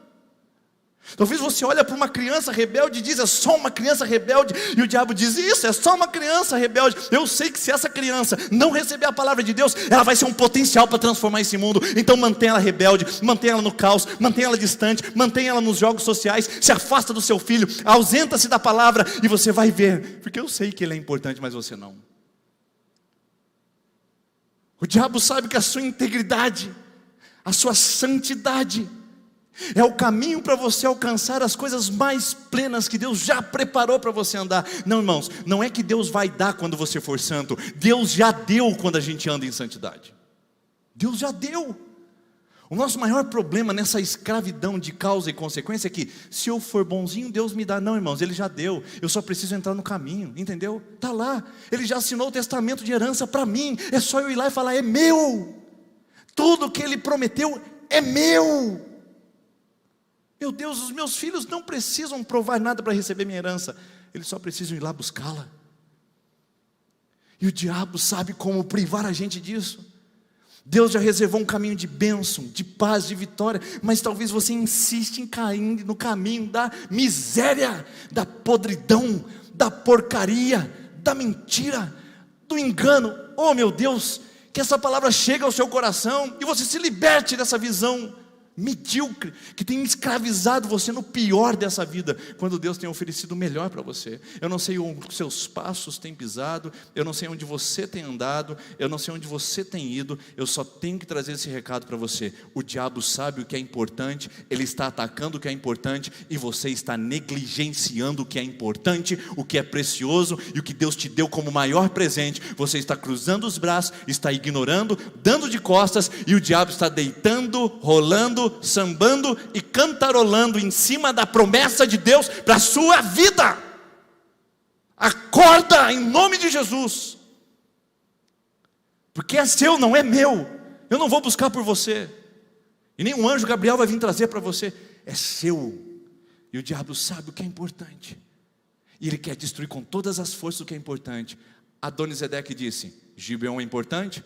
Talvez você olhe para uma criança rebelde e diz, é só uma criança rebelde, e o diabo diz, isso, é só uma criança rebelde. Eu sei que se essa criança não receber a palavra de Deus, ela vai ser um potencial para transformar esse mundo. Então mantenha ela rebelde, mantenha ela no caos, mantenha ela distante, mantenha ela nos jogos sociais, se afasta do seu filho, ausenta-se da palavra, e você vai ver, porque eu sei que ele é importante, mas você não. O diabo sabe que a sua integridade, a sua santidade, é o caminho para você alcançar as coisas mais plenas que Deus já preparou para você andar. Não, irmãos, não é que Deus vai dar quando você for santo. Deus já deu quando a gente anda em santidade. Deus já deu. O nosso maior problema nessa escravidão de causa e consequência é que, se eu for bonzinho, Deus me dá. Não, irmãos, Ele já deu. Eu só preciso entrar no caminho, entendeu? Está lá. Ele já assinou o testamento de herança para mim. É só eu ir lá e falar, é meu. Tudo que Ele prometeu é meu. Meu Deus, os meus filhos não precisam provar nada para receber minha herança. Eles só precisam ir lá buscá-la. E o diabo sabe como privar a gente disso. Deus já reservou um caminho de bênção, de paz, de vitória. Mas talvez você insiste em cair no caminho da miséria, da podridão, da porcaria, da mentira, do engano. Oh meu Deus, que essa palavra chegue ao seu coração e você se liberte dessa visão medíocre, que tem escravizado você no pior dessa vida, quando Deus tem oferecido o melhor para você. Eu não sei onde seus passos têm pisado, eu não sei onde você tem andado, eu não sei onde você tem ido, eu só tenho que trazer esse recado para você. O diabo sabe o que é importante, ele está atacando o que é importante, e você está negligenciando o que é importante, o que é precioso, e o que Deus te deu como maior presente. Você está cruzando os braços, está ignorando, dando de costas, e o diabo está deitando, rolando, sambando e cantarolando em cima da promessa de Deus para a sua vida. Acorda em nome de Jesus, porque é seu, não é meu. Eu não vou buscar por você, e nem um anjo Gabriel vai vir trazer para você. É seu. E o diabo sabe o que é importante, e ele quer destruir com todas as forças o que é importante. Adoni-Zedec disse, Gibeon é importante?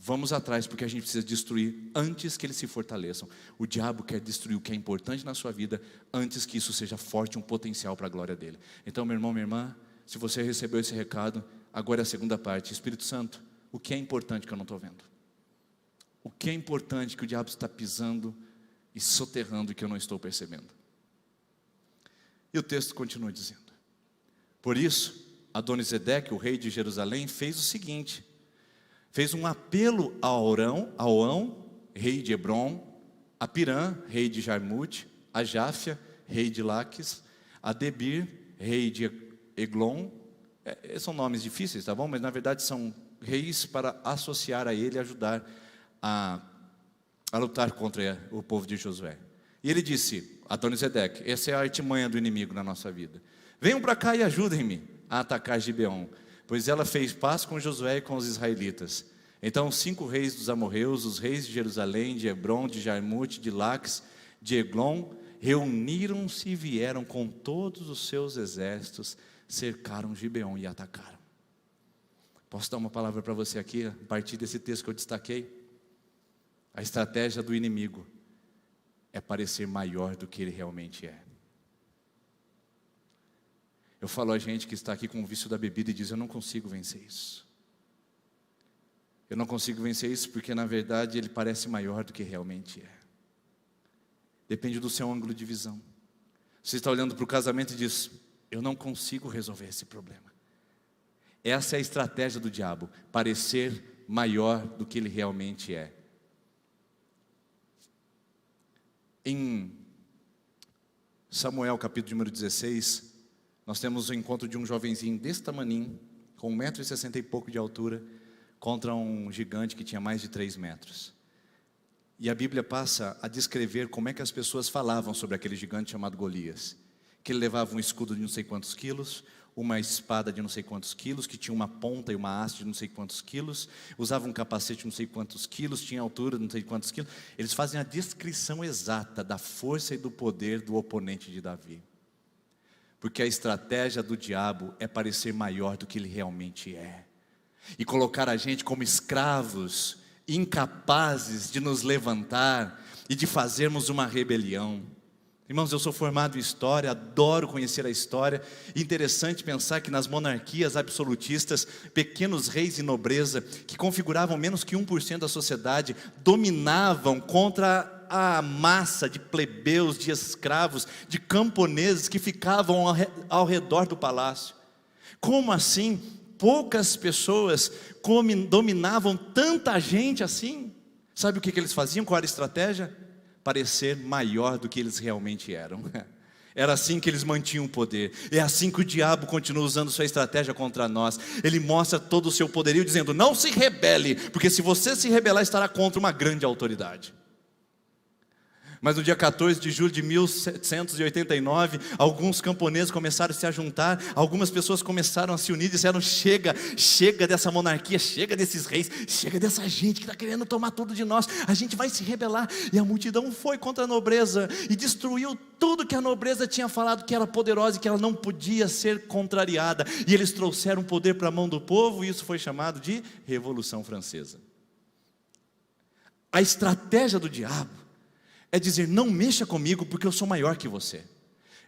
Vamos atrás, porque a gente precisa destruir antes que eles se fortaleçam. O diabo quer destruir o que é importante na sua vida, antes que isso seja forte, um potencial para a glória dele. Então, meu irmão, minha irmã, se você recebeu esse recado, agora é a segunda parte. Espírito Santo, o que é importante que eu não estou vendo? o que é importante que o diabo está pisando e soterrando e que eu não estou percebendo. E o texto continua dizendo: por isso, Adonisedeque, o rei de Jerusalém, fez o seguinte: fez um apelo a Aorão, rei de Hebrom, a Pirã, rei de Jarmute, a Jáfia, rei de Laques, a Debir, rei de Eglon. São nomes difíceis, tá bom? Mas na verdade são reis para associar a ele e ajudar a lutar contra o povo de Josué. E ele disse: Adonisedeque, essa é a artimanha do inimigo na nossa vida. Venham para cá e ajudem-me a atacar Gibeon, pois ela fez paz com Josué e com os israelitas. Então 5 reis dos amorreus, os reis de Jerusalém, de Hebrom, de Jarmute, de Laques, de Eglon, reuniram-se e vieram com todos os seus exércitos, cercaram Gibeon e atacaram. Posso dar uma palavra para você aqui, a partir desse texto que eu destaquei? A estratégia do inimigo é parecer maior do que ele realmente é. Eu falo a gente que está aqui com o vício da bebida e diz: eu não consigo vencer isso. Eu não consigo vencer isso porque na verdade ele parece maior do que realmente é. Depende do seu ângulo de visão. Você está olhando para o casamento e diz: eu não consigo resolver esse problema. Essa é a estratégia do diabo, parecer maior do que ele realmente é. Em Samuel, capítulo número 16, nós temos o encontro de um jovenzinho desse tamaninho, com 1,60 m e pouco de altura, contra um gigante que tinha mais de 3 metros. E a Bíblia passa a descrever como é que as pessoas falavam sobre aquele gigante chamado Golias. Que ele levava um escudo de não sei quantos quilos, uma espada de não sei quantos quilos, que tinha uma ponta e uma haste de não sei quantos quilos, usava um capacete de não sei quantos quilos, tinha altura de não sei quantos quilos. Eles fazem a descrição exata da força e do poder do oponente de Davi. Porque a estratégia do diabo é parecer maior do que ele realmente é. E colocar a gente como escravos, incapazes de nos levantar e de fazermos uma rebelião. Irmãos, eu sou formado em história, adoro conhecer a história. Interessante pensar que nas monarquias absolutistas, pequenos reis e nobreza, que configuravam menos que 1% da sociedade, dominavam contra a massa de plebeus, de escravos, de camponeses que ficavam ao redor do palácio. Como assim? Poucas pessoas dominavam tanta gente assim? Sabe o que eles faziam? Qual era a estratégia? Parecer maior do que eles realmente eram. Era assim que eles mantinham o poder. É assim que o diabo continua usando sua estratégia contra nós. Ele mostra todo o seu poderio dizendo: não se rebele, porque se você se rebelar estará contra uma grande autoridade. Mas no dia 14 de julho de 1789, alguns camponeses começaram a se juntar, algumas pessoas começaram a se unir e disseram: chega, chega dessa monarquia, chega desses reis, chega dessa gente que está querendo tomar tudo de nós, a gente vai se rebelar. E a multidão foi contra a nobreza e destruiu tudo que a nobreza tinha falado que era poderosa e que ela não podia ser contrariada. E eles trouxeram poder para a mão do povo e isso foi chamado de Revolução Francesa. A estratégia do diabo é dizer: não mexa comigo porque eu sou maior que você.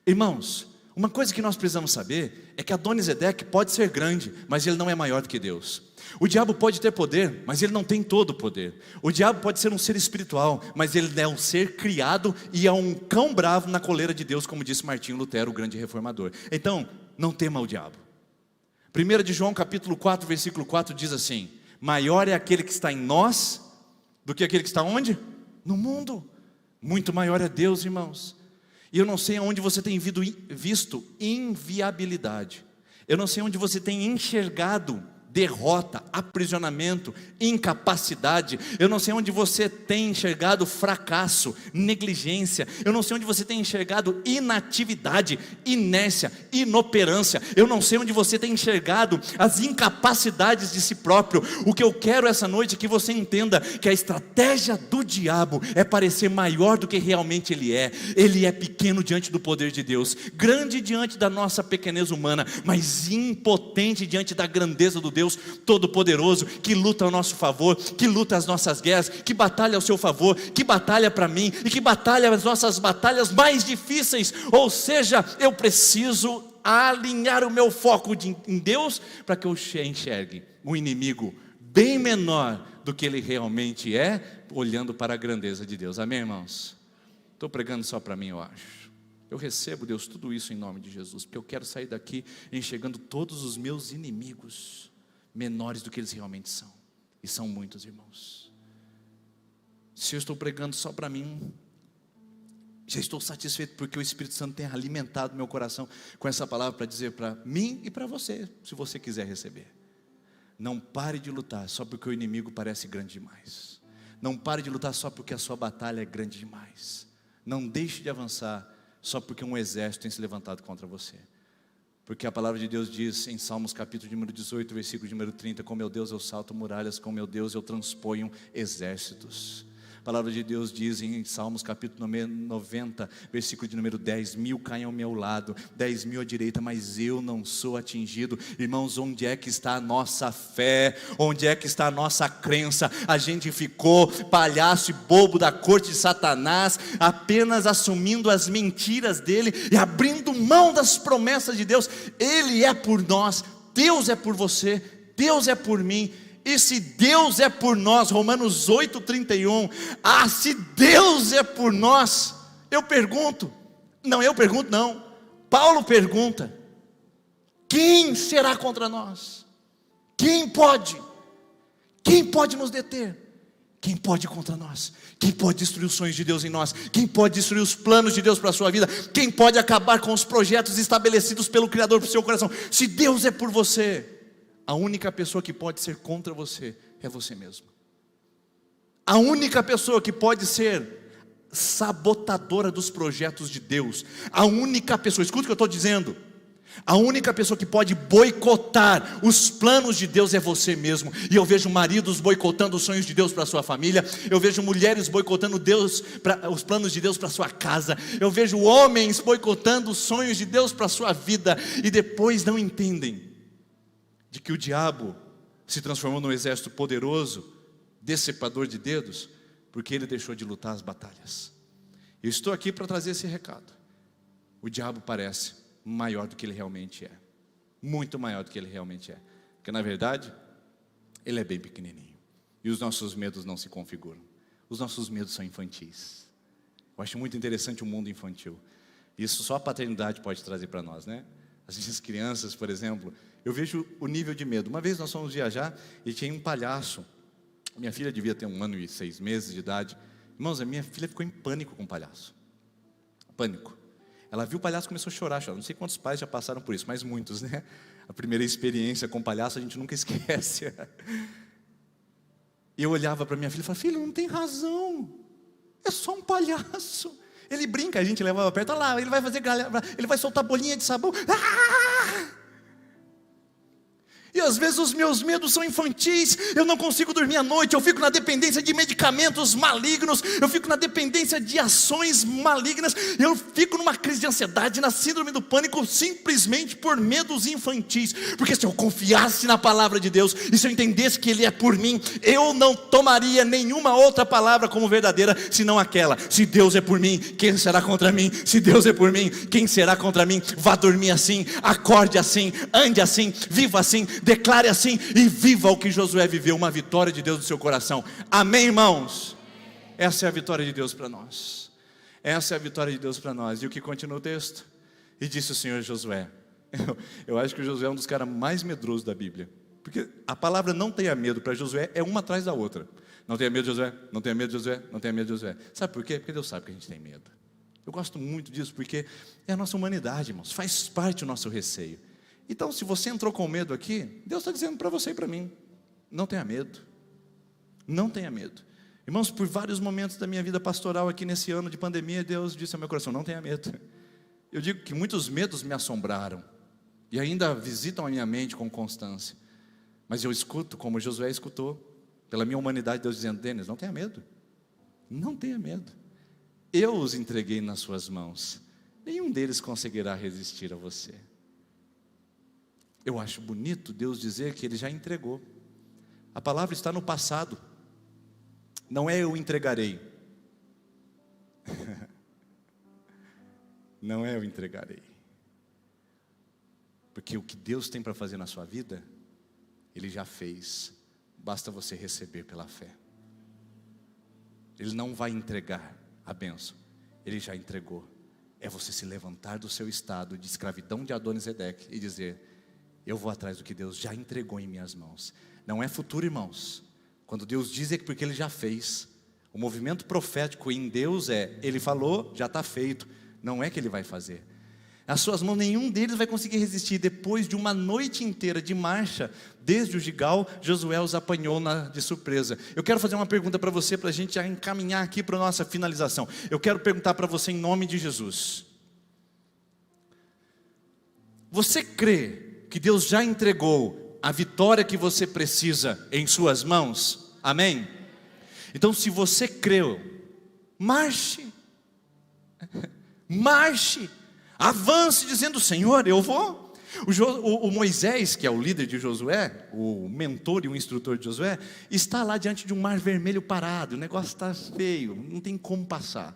Irmãos, uma coisa que nós precisamos saber é que Adonisedeque pode ser grande, mas ele não é maior do que Deus. O diabo pode ter poder, mas ele não tem todo o poder. O diabo pode ser um ser espiritual, mas ele é um ser criado e é um cão bravo na coleira de Deus, como disse Martinho Lutero, o grande reformador. Então, não tema o diabo. 1 de João capítulo 4, versículo 4 diz assim: maior é aquele que está em nós do que aquele que está onde? No mundo. Muito maior é Deus, irmãos. E eu não sei onde você tem visto inviabilidade. Eu não sei onde você tem enxergado derrota, aprisionamento, incapacidade. Eu não sei onde você tem enxergado fracasso, negligência. Eu não sei onde você tem enxergado inatividade, inércia, inoperância. Eu não sei onde você tem enxergado as incapacidades de si próprio. O que eu quero essa noite é que você entenda que a estratégia do diabo é parecer maior do que realmente ele é. Ele é pequeno diante do poder de Deus, grande diante da nossa pequenez humana, mas impotente diante da grandeza do Deus Todo-Poderoso, que luta ao nosso favor, que luta as nossas guerras, que batalha ao seu favor, que batalha para mim e que batalha as nossas batalhas mais difíceis. Ou seja, eu preciso alinhar o meu foco em Deus para que eu enxergue um inimigo bem menor do que ele realmente é, olhando para a grandeza de Deus. Amém, irmãos? Estou pregando só para mim, eu acho. Eu recebo, Deus, tudo isso em nome de Jesus, porque eu quero sair daqui enxergando todos os meus inimigos menores do que eles realmente são. E são muitos, irmãos. Se eu estou pregando só para mim, já estou satisfeito, porque o Espírito Santo tem alimentado meu coração com essa palavra para dizer para mim e para você, se você quiser receber. Não pare de lutar só porque o inimigo parece grande demais. Não pare de lutar só porque a sua batalha é grande demais. Não deixe de avançar só porque um exército tem se levantado contra você. Porque a palavra de Deus diz em Salmos capítulo número 18, versículo número 30, com meu Deus eu salto muralhas, com meu Deus eu transponho exércitos. A palavra de Deus diz em Salmos capítulo 90, versículo de número 10, 1000 caem ao meu lado, 10.000 à direita, mas eu não sou atingido. Irmãos, onde é que está a nossa fé? Onde é que está a nossa crença? A gente ficou palhaço e bobo da corte de Satanás, apenas assumindo as mentiras dele e abrindo mão das promessas de Deus. Ele é por nós, Deus é por você, Deus é por mim. E se Deus é por nós, Romanos 8,31, se Deus é por nós, Paulo pergunta, quem será contra nós? Quem pode nos deter? Quem pode contra nós? Quem pode destruir os sonhos de Deus em nós? Quem pode destruir os planos de Deus para a sua vida? Quem pode acabar com os projetos estabelecidos pelo Criador para o seu coração? Se Deus é por você, a única pessoa que pode ser contra você é você mesmo. A única pessoa que pode ser sabotadora dos projetos de Deus, a única pessoa, escuta o que eu estou dizendo, a única pessoa que pode boicotar os planos de Deus é você mesmo. E eu vejo maridos boicotando os sonhos de Deus para a sua família, eu vejo mulheres boicotando os planos de Deus para a sua casa, eu vejo homens boicotando os sonhos de Deus para a sua vida, e depois não entendem de que o diabo se transformou num exército poderoso, decepador de dedos, porque ele deixou de lutar as batalhas. Eu estou aqui para trazer esse recado. O diabo parece maior do que ele realmente é, muito maior do que ele realmente é, porque na verdade ele é bem pequenininho, e os nossos medos não se configuram. Os nossos medos são infantis. Eu acho muito interessante o mundo infantil. Isso só a paternidade pode trazer para nós, né? As minhas crianças, por exemplo, eu vejo o nível de medo. Uma vez nós fomos viajar e tinha um palhaço. Minha filha devia ter 1 ano e 6 meses de idade. Irmãos, a minha filha ficou em pânico com o palhaço. Pânico. Ela viu o palhaço e começou a chorar. Não sei quantos pais já passaram por isso, mas muitos, né? A primeira experiência com o palhaço a gente nunca esquece. E eu olhava para minha filha e falava, filha, não tem razão. É só um palhaço. Ele brinca, a gente levava perto, olha lá, ele vai soltar bolinha de sabão. E às vezes os meus medos são infantis, eu não consigo dormir à noite, eu fico na dependência de medicamentos malignos, eu fico na dependência de ações malignas, eu fico numa crise de ansiedade, na síndrome do pânico, simplesmente por medos infantis. Porque se eu confiasse na palavra de Deus, e se eu entendesse que Ele é por mim, eu não tomaria nenhuma outra palavra como verdadeira, senão aquela: se Deus é por mim, quem será contra mim? Se Deus é por mim, quem será contra mim? Vá dormir assim, acorde assim, ande assim, viva assim, declare assim e viva o que Josué viveu, uma vitória de Deus no seu coração. Amém, irmãos? Essa é a vitória de Deus para nós. Essa é a vitória de Deus para nós. E o que continua o texto? E disse o Senhor a Josué. Eu acho que o Josué é um dos caras mais medrosos da Bíblia, porque a palavra não tenha medo para Josué é uma atrás da outra. Não tenha medo, Josué, não tenha medo, Josué, não tenha medo, Josué. Sabe por quê? Porque Deus sabe que a gente tem medo. Eu gosto muito disso, porque é a nossa humanidade, irmãos, faz parte do nosso receio. Então, se você entrou com medo aqui, Deus está dizendo para você e para mim: não tenha medo, não tenha medo. Irmãos, por vários momentos da minha vida pastoral aqui nesse ano de pandemia, Deus disse ao meu coração: não tenha medo. Eu digo que muitos medos me assombraram e ainda visitam a minha mente com constância, mas eu escuto como Josué escutou, pela minha humanidade, Deus dizendo: Denis, não tenha medo, não tenha medo, eu os entreguei nas suas mãos, nenhum deles conseguirá resistir a você. Eu acho bonito Deus dizer que Ele já entregou. A palavra está no passado. Não é eu entregarei. Não é eu entregarei. Porque o que Deus tem para fazer na sua vida, Ele já fez. basta você receber pela fé. Ele não vai entregar a bênção, Ele já entregou. É você se levantar do seu estado de escravidão de Adonisedeque e dizer: eu vou atrás do que Deus já entregou em minhas mãos. Não é futuro, irmãos. Quando Deus diz é porque Ele já fez. O movimento profético em Deus é: Ele falou, já está feito. Não é que Ele vai fazer. Nas suas mãos nenhum deles vai conseguir resistir. Depois de uma noite inteira de marcha, desde o Gigal, Josué os apanhou de surpresa. Eu quero fazer uma pergunta para você, para a gente encaminhar aqui para a nossa finalização. Eu quero perguntar para você em nome de Jesus: você crê que Deus já entregou a vitória que você precisa em suas mãos? Amém? Então, se você creu, marche. Marche. Avance dizendo: Senhor, eu vou. O Moisés, que é o líder de Josué, o mentor e o instrutor de Josué, está lá diante de um mar vermelho parado. O negócio está feio, não tem como passar.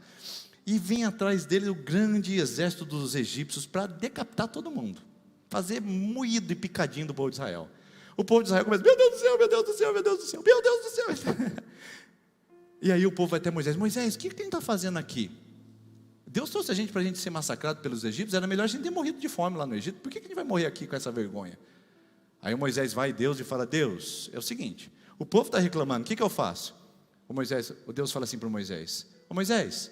E vem atrás dele o grande exército dos egípcios para decapitar todo mundo, fazer moído e picadinho do povo de Israel. O povo de Israel começa: meu Deus do céu, meu Deus do céu, meu Deus do céu, meu Deus do céu. E aí o povo vai até Moisés: Moisés, o que ele está fazendo aqui? Deus trouxe a gente para a gente ser massacrado pelos egípcios. Era melhor a gente ter morrido de fome lá no Egito. Por que a gente vai morrer aqui com essa vergonha? Aí o Moisés vai a Deus e fala: Deus, é o seguinte, o povo está reclamando, o que eu faço? O Deus fala assim para o Moisés: ô Moisés,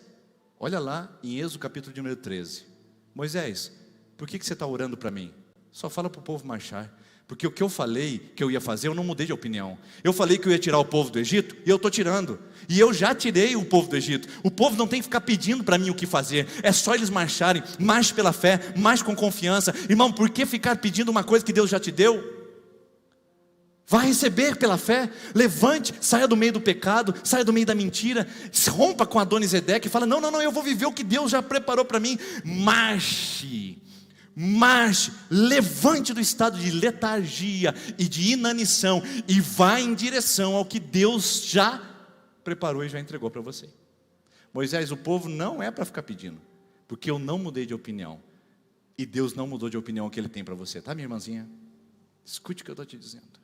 olha lá em Êxodo capítulo de número 13. Moisés, por que você está orando para mim? Só fala para o povo marchar. Porque o que eu falei que eu ia fazer, eu não mudei de opinião. Eu falei que eu ia tirar o povo do Egito, e eu estou tirando. E eu já tirei o povo do Egito. O povo não tem que ficar pedindo para mim o que fazer. É só eles marcharem. Marche pela fé, marche com confiança. Irmão, por que ficar pedindo uma coisa que Deus já te deu? Vai receber pela fé. Levante, saia do meio do pecado, saia do meio da mentira, rompa com Adonisedeque e fala: não, eu vou viver o que Deus já preparou para mim. Marche. Marche, levante do estado de letargia e de inanição e vá em direção ao que Deus já preparou e já entregou para você. Moisés, o povo não é para ficar pedindo, porque eu não mudei de opinião e Deus não mudou de opinião que Ele tem para você, tá, minha irmãzinha? Escute o que eu estou te dizendo.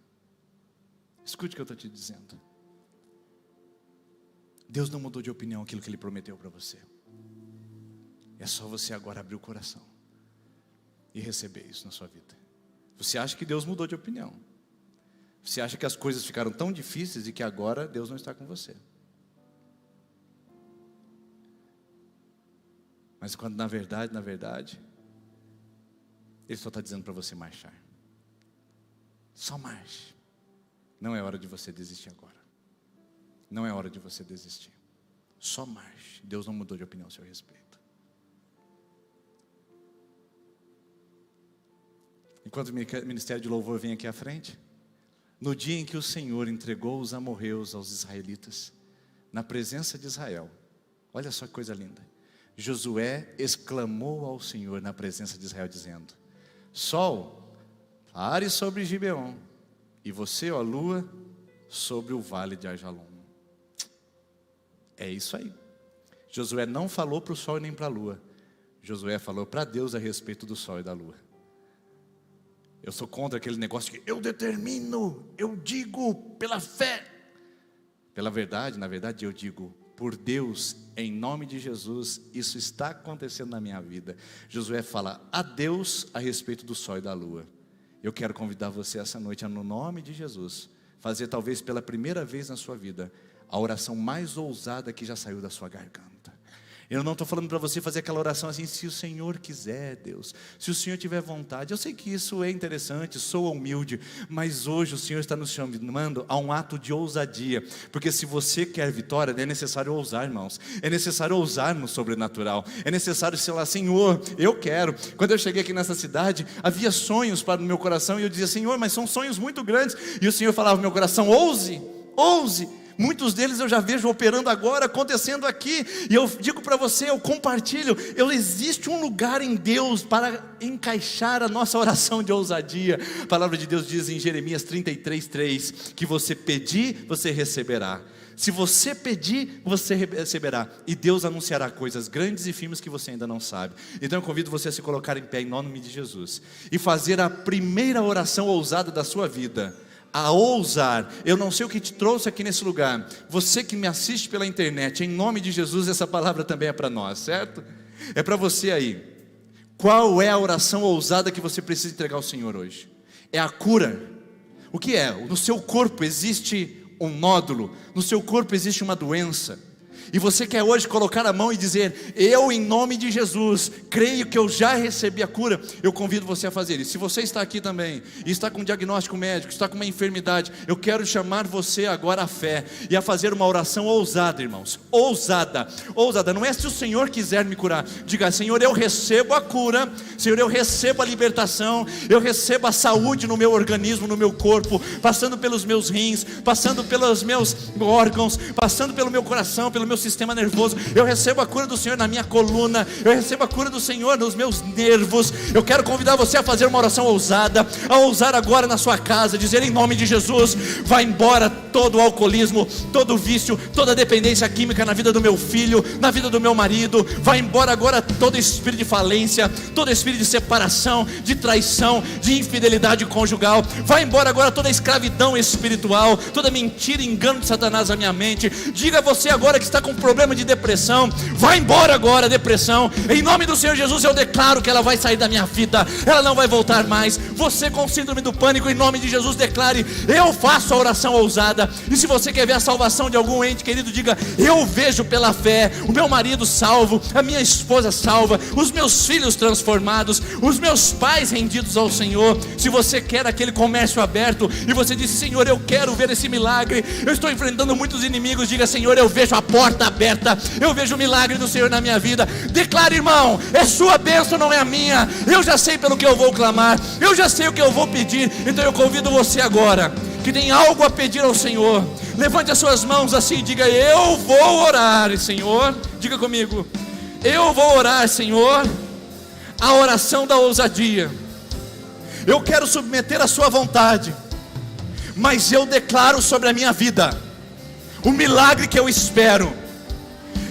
Escute o que eu estou te dizendo. Deus não mudou de opinião aquilo que Ele prometeu para você. É só você agora abrir o coração e receber isso na sua vida. Você acha que Deus mudou de opinião. Você acha que as coisas ficaram tão difíceis e que agora Deus não está com você. Mas quando na verdade, Ele só está dizendo para você marchar. Só marche. Não é hora de você desistir agora. Não é hora de você desistir. Só marche. Deus não mudou de opinião a seu respeito. Enquanto o ministério de louvor vem aqui à frente, no dia em que o Senhor entregou os amorreus aos israelitas, na presença de Israel, olha só que coisa linda, Josué exclamou ao Senhor na presença de Israel, dizendo: Sol, pare sobre Gibeon, e você, ó lua, sobre o vale de Ajalon. É isso aí. Josué não falou para o sol nem para a lua. Josué falou para Deus a respeito do sol e da lua. Eu sou contra aquele negócio que eu determino, eu digo pela fé. Pela verdade, na verdade eu digo, por Deus, em nome de Jesus, isso está acontecendo na minha vida. Josué fala a Deus a respeito do sol e da lua. Eu quero convidar você essa noite, no nome de Jesus, fazer talvez pela primeira vez na sua vida, a oração mais ousada que já saiu da sua garganta. Eu não estou falando para você fazer aquela oração assim: se o Senhor quiser, Deus, se o Senhor tiver vontade. Eu sei que isso é interessante, soa humilde, mas hoje o Senhor está nos chamando a um ato de ousadia, porque se você quer vitória, é necessário ousar, irmãos. É necessário ousar no sobrenatural. É necessário ser lá: Senhor, eu quero. Quando eu cheguei aqui nessa cidade, havia sonhos para o meu coração, e eu dizia: Senhor, mas são sonhos muito grandes. E o Senhor falava no meu coração: ouse, ouse. Muitos deles eu já vejo operando agora, acontecendo aqui. E eu digo para você, eu compartilho, existe um lugar em Deus para encaixar a nossa oração de ousadia. A palavra de Deus diz em Jeremias 33:3 que você pedir, você receberá. Se você pedir, você receberá. E Deus anunciará coisas grandes e firmes que você ainda não sabe. Então eu convido você a se colocar em pé em nome de Jesus e fazer a primeira oração ousada da sua vida. a ousar. Eu não sei o que te trouxe aqui nesse lugar. Você que me assiste pela internet, em nome de Jesus, essa palavra também é para nós, certo? É para você aí. Qual é a oração ousada que você precisa entregar ao Senhor hoje? É a cura. O que é? No seu corpo existe um nódulo, no seu corpo existe uma doença, e você quer hoje colocar a mão e dizer: eu, em nome de Jesus, creio que eu já recebi a cura. Eu convido você a fazer isso. Se você está aqui também e está com um diagnóstico médico, está com uma enfermidade, eu quero chamar você agora à fé e a fazer uma oração ousada, irmãos. Ousada, ousada. Não é se o Senhor quiser me curar. Diga: Senhor, eu recebo a cura. Senhor, eu recebo a libertação. Eu recebo a saúde no meu organismo, no meu corpo, passando pelos meus rins, passando pelos meus órgãos, passando pelo meu coração, pelo meu sistema nervoso. Eu recebo a cura do Senhor na minha coluna. Eu recebo a cura do Senhor nos meus nervos. Eu quero convidar você a fazer uma oração ousada, a ousar agora na sua casa, dizer: em nome de Jesus, vai embora todo o alcoolismo, todo o vício, toda a dependência química na vida do meu filho, na vida do meu marido. Vai embora agora todo espírito de falência, todo espírito de separação, de traição, de infidelidade conjugal. Vai embora agora toda escravidão espiritual, toda mentira e engano de Satanás na minha mente. Diga você agora que está com problema de depressão: vai embora agora a depressão. Em nome do Senhor Jesus, eu declaro que ela vai sair da minha vida, ela não vai voltar mais. Você com síndrome do pânico, em nome de Jesus, declare: eu faço a oração ousada. E se você quer ver a salvação de algum ente querido, diga: eu vejo pela fé o meu marido salvo, a minha esposa salva, os meus filhos transformados, os meus pais rendidos ao Senhor. Se você quer aquele comércio aberto e você diz: Senhor, eu quero ver esse milagre, eu estou enfrentando muitos inimigos, diga: Senhor, eu vejo a porta aberta, eu vejo o milagre do Senhor na minha vida. Declare, irmão: é sua bênção, não é a minha. Eu já sei pelo que eu vou clamar, eu já sei o que eu vou pedir. Então eu convido você agora, que tem algo a pedir ao Senhor, levante as suas mãos assim e diga: eu vou orar, Senhor. Diga comigo: eu vou orar, Senhor, a oração da ousadia. Eu quero submeter a sua vontade, mas eu declaro sobre a minha vida o milagre que eu espero.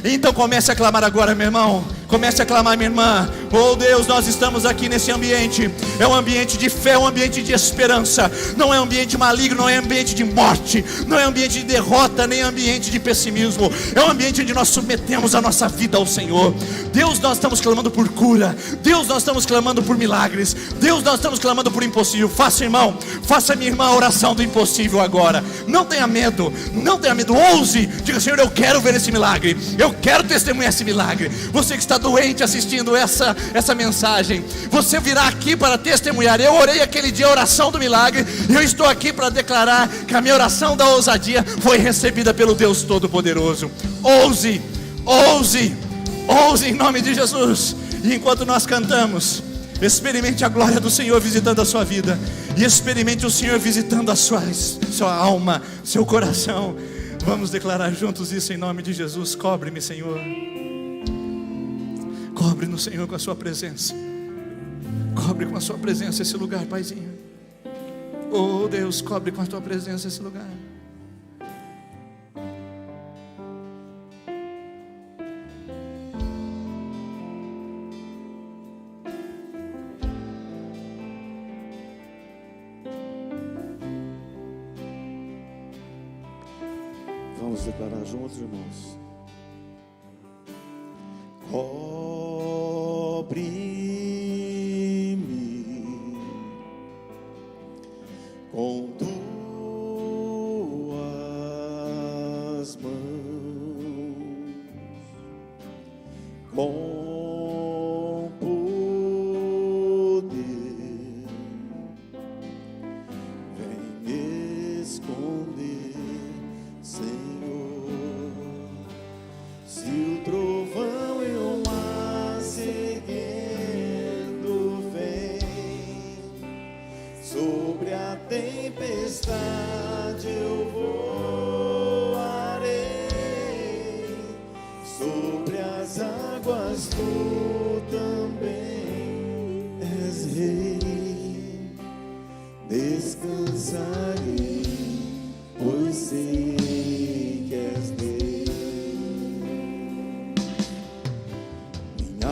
Então comece a clamar agora, meu irmão. Comece a clamar, minha irmã. Oh Deus, nós estamos aqui nesse ambiente. É um ambiente de fé, é um ambiente de esperança. Não é um ambiente maligno, não é um ambiente de morte, não é um ambiente de derrota, nem ambiente de pessimismo. É um ambiente onde nós submetemos a nossa vida ao Senhor. Deus, nós estamos clamando por cura. Deus, nós estamos clamando por milagres. Deus, nós estamos clamando por impossível. Faça, irmão, faça, minha irmã, a oração do impossível agora. Não tenha medo, não tenha medo. Ouse, diga: Senhor, eu quero ver esse milagre, eu quero testemunhar esse milagre. Você que está doente assistindo essa mensagem, você virá aqui para testemunhar: eu orei aquele dia a oração do milagre, e eu estou aqui para declarar que a minha oração da ousadia foi recebida pelo Deus Todo-Poderoso. Ouse, ouse, ouse em nome de Jesus. E enquanto nós cantamos, experimente a glória do Senhor visitando a sua vida, e experimente o Senhor visitando a sua alma, seu coração. Vamos declarar juntos isso em nome de Jesus. Cobre-me, Senhor. Cobre-nos, Senhor, com a sua presença. Cobre com a sua presença esse lugar, Paizinho. Oh Deus, cobre com a tua presença esse lugar. Vamos declarar juntos, irmãos. Cobre-me com tuas mãos, com poder, vem esconder, Senhor. Se o trovão e o mar seguindo vem, sobre a tempestade eu voarei, sobre as águas tu também és rei. Descansarei, pois sei que és Deus. Minha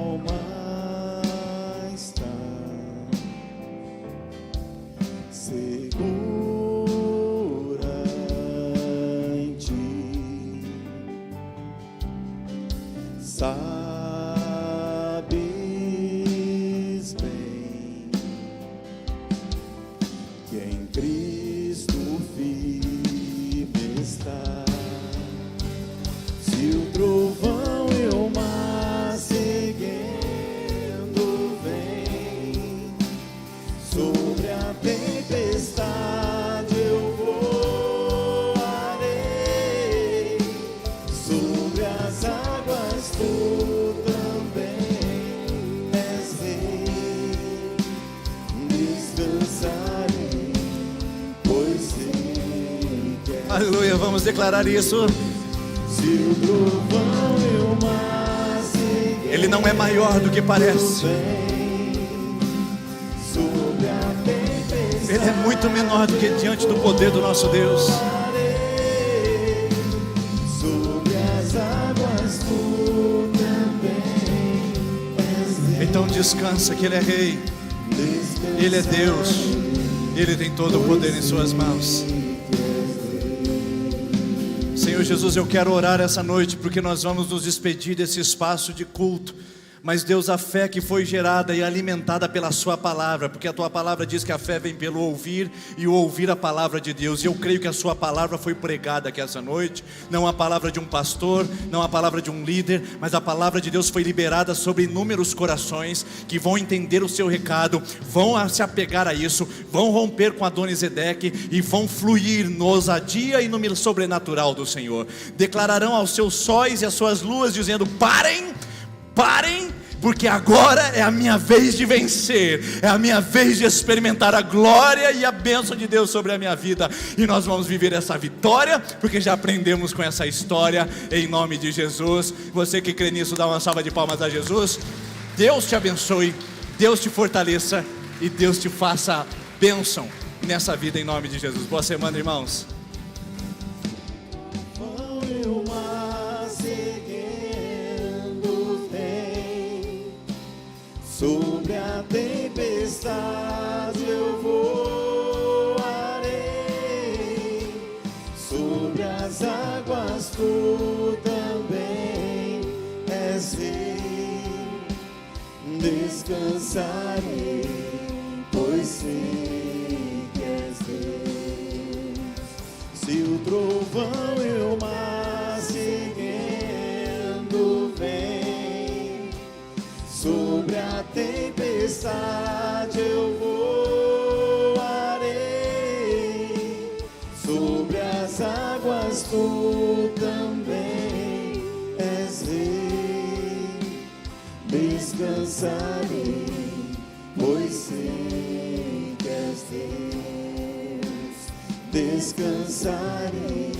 alma está Aleluia, vamos declarar isso. Se o trovão e o mar se Ele não é maior do que parece. sobre a tempestade, Ele é muito menor do que diante do poder do nosso Deus. sobre as águas tu também és Deus. Então descansa que Ele é Rei, Descansa Ele é Deus, Ele tem todo o poder em suas mãos. Senhor Jesus, eu quero orar essa noite, porque nós vamos nos despedir desse espaço de culto. Mas Deus, a fé que foi gerada e alimentada pela sua palavra, porque a tua palavra diz que a fé vem pelo ouvir e o ouvir a palavra de Deus. E eu creio que a sua palavra foi pregada aqui essa noite, não a palavra de um pastor, não a palavra de um líder, mas a palavra de Deus foi liberada sobre inúmeros corações que vão entender o seu recado, vão se apegar a isso, vão romper com Adonisedeque e vão fluir no ousadia e no sobrenatural do Senhor. Declararão aos seus sóis e às suas luas, dizendo: parem, porque agora é a minha vez de vencer, é a minha vez de experimentar a glória e a bênção de Deus sobre a minha vida. E nós vamos viver essa vitória, porque já aprendemos com essa história, em nome de Jesus. Você que crê nisso, dá uma salva de palmas a Jesus. Deus te abençoe, Deus te fortaleça e Deus te faça bênção nessa vida, em nome de Jesus. Boa semana, irmãos. Trovão e o mar seguindo vem, sobre a tempestade eu voarei, sobre as águas tu também és Rei. Descansarei, pois sei que és Deus. Se o trovão e o mar seguindo vem, sobre a tempestade eu voarei, sobre as águas tu também és Rei. Descansarei, pois sei que és Deus. Descansarei,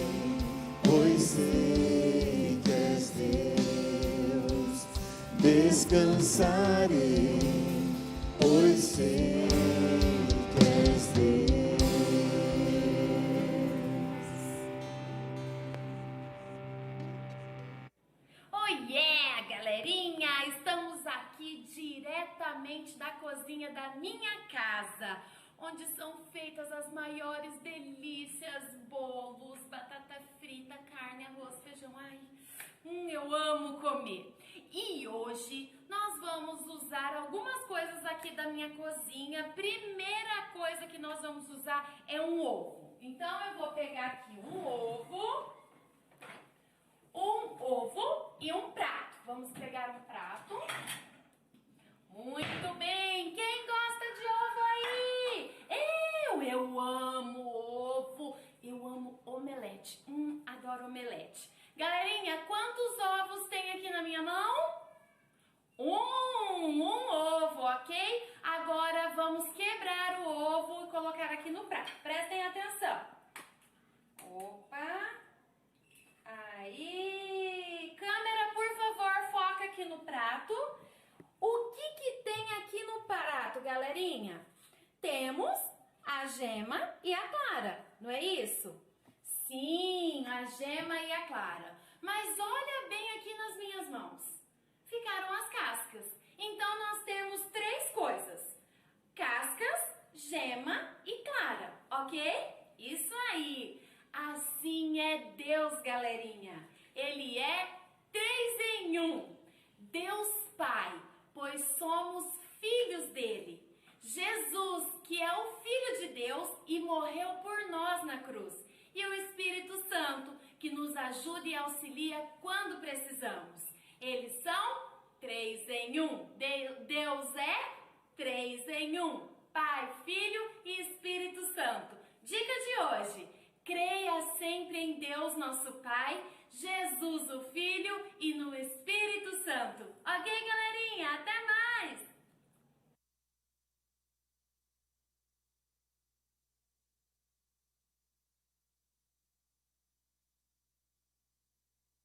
pois sei que és Deus. Descansarei, pois sei que és Deus. Oh yeah, galerinha! Estamos aqui diretamente da cozinha da minha casa, onde são feitas as maiores delícias, bolos, batata frita, carne, arroz, feijão. Ai, eu amo comer. E hoje nós vamos usar algumas coisas aqui da minha cozinha. Primeira coisa que nós vamos usar é um ovo. Então eu vou pegar aqui um ovo e um prato. Vamos pegar um prato. Muito bem. Quem gosta de ovo aí? Eu amo ovo. Eu amo omelete. Adoro omelete. Galerinha, quantos ovos tem aqui na minha mão? Um ovo, ok? Agora vamos quebrar o ovo e colocar aqui no prato. Prestem atenção. Opa. Aí. Câmera, por favor, foca aqui no prato. O que tem aqui no prato, galerinha? Temos a gema e a clara, não é isso? Sim, a gema e a clara. Mas olha bem aqui nas minhas mãos. Ficaram as cascas. Então nós temos três coisas: cascas, gema e clara, ok? Isso aí. Assim é Deus, galerinha. Ele é 3 em 1. Deus Pai, pois somos filhos dele. Jesus, que é o Filho de Deus e morreu por nós na cruz. E o Espírito Santo, que nos ajuda e auxilia quando precisamos. Eles são 3 em 1. Deus é 3 em 1. Pai, Filho e Espírito Santo. Dica de hoje: creia sempre em Deus, nosso Pai, Jesus, o Filho, e no Espírito Santo. Ok, galerinha? Até mais!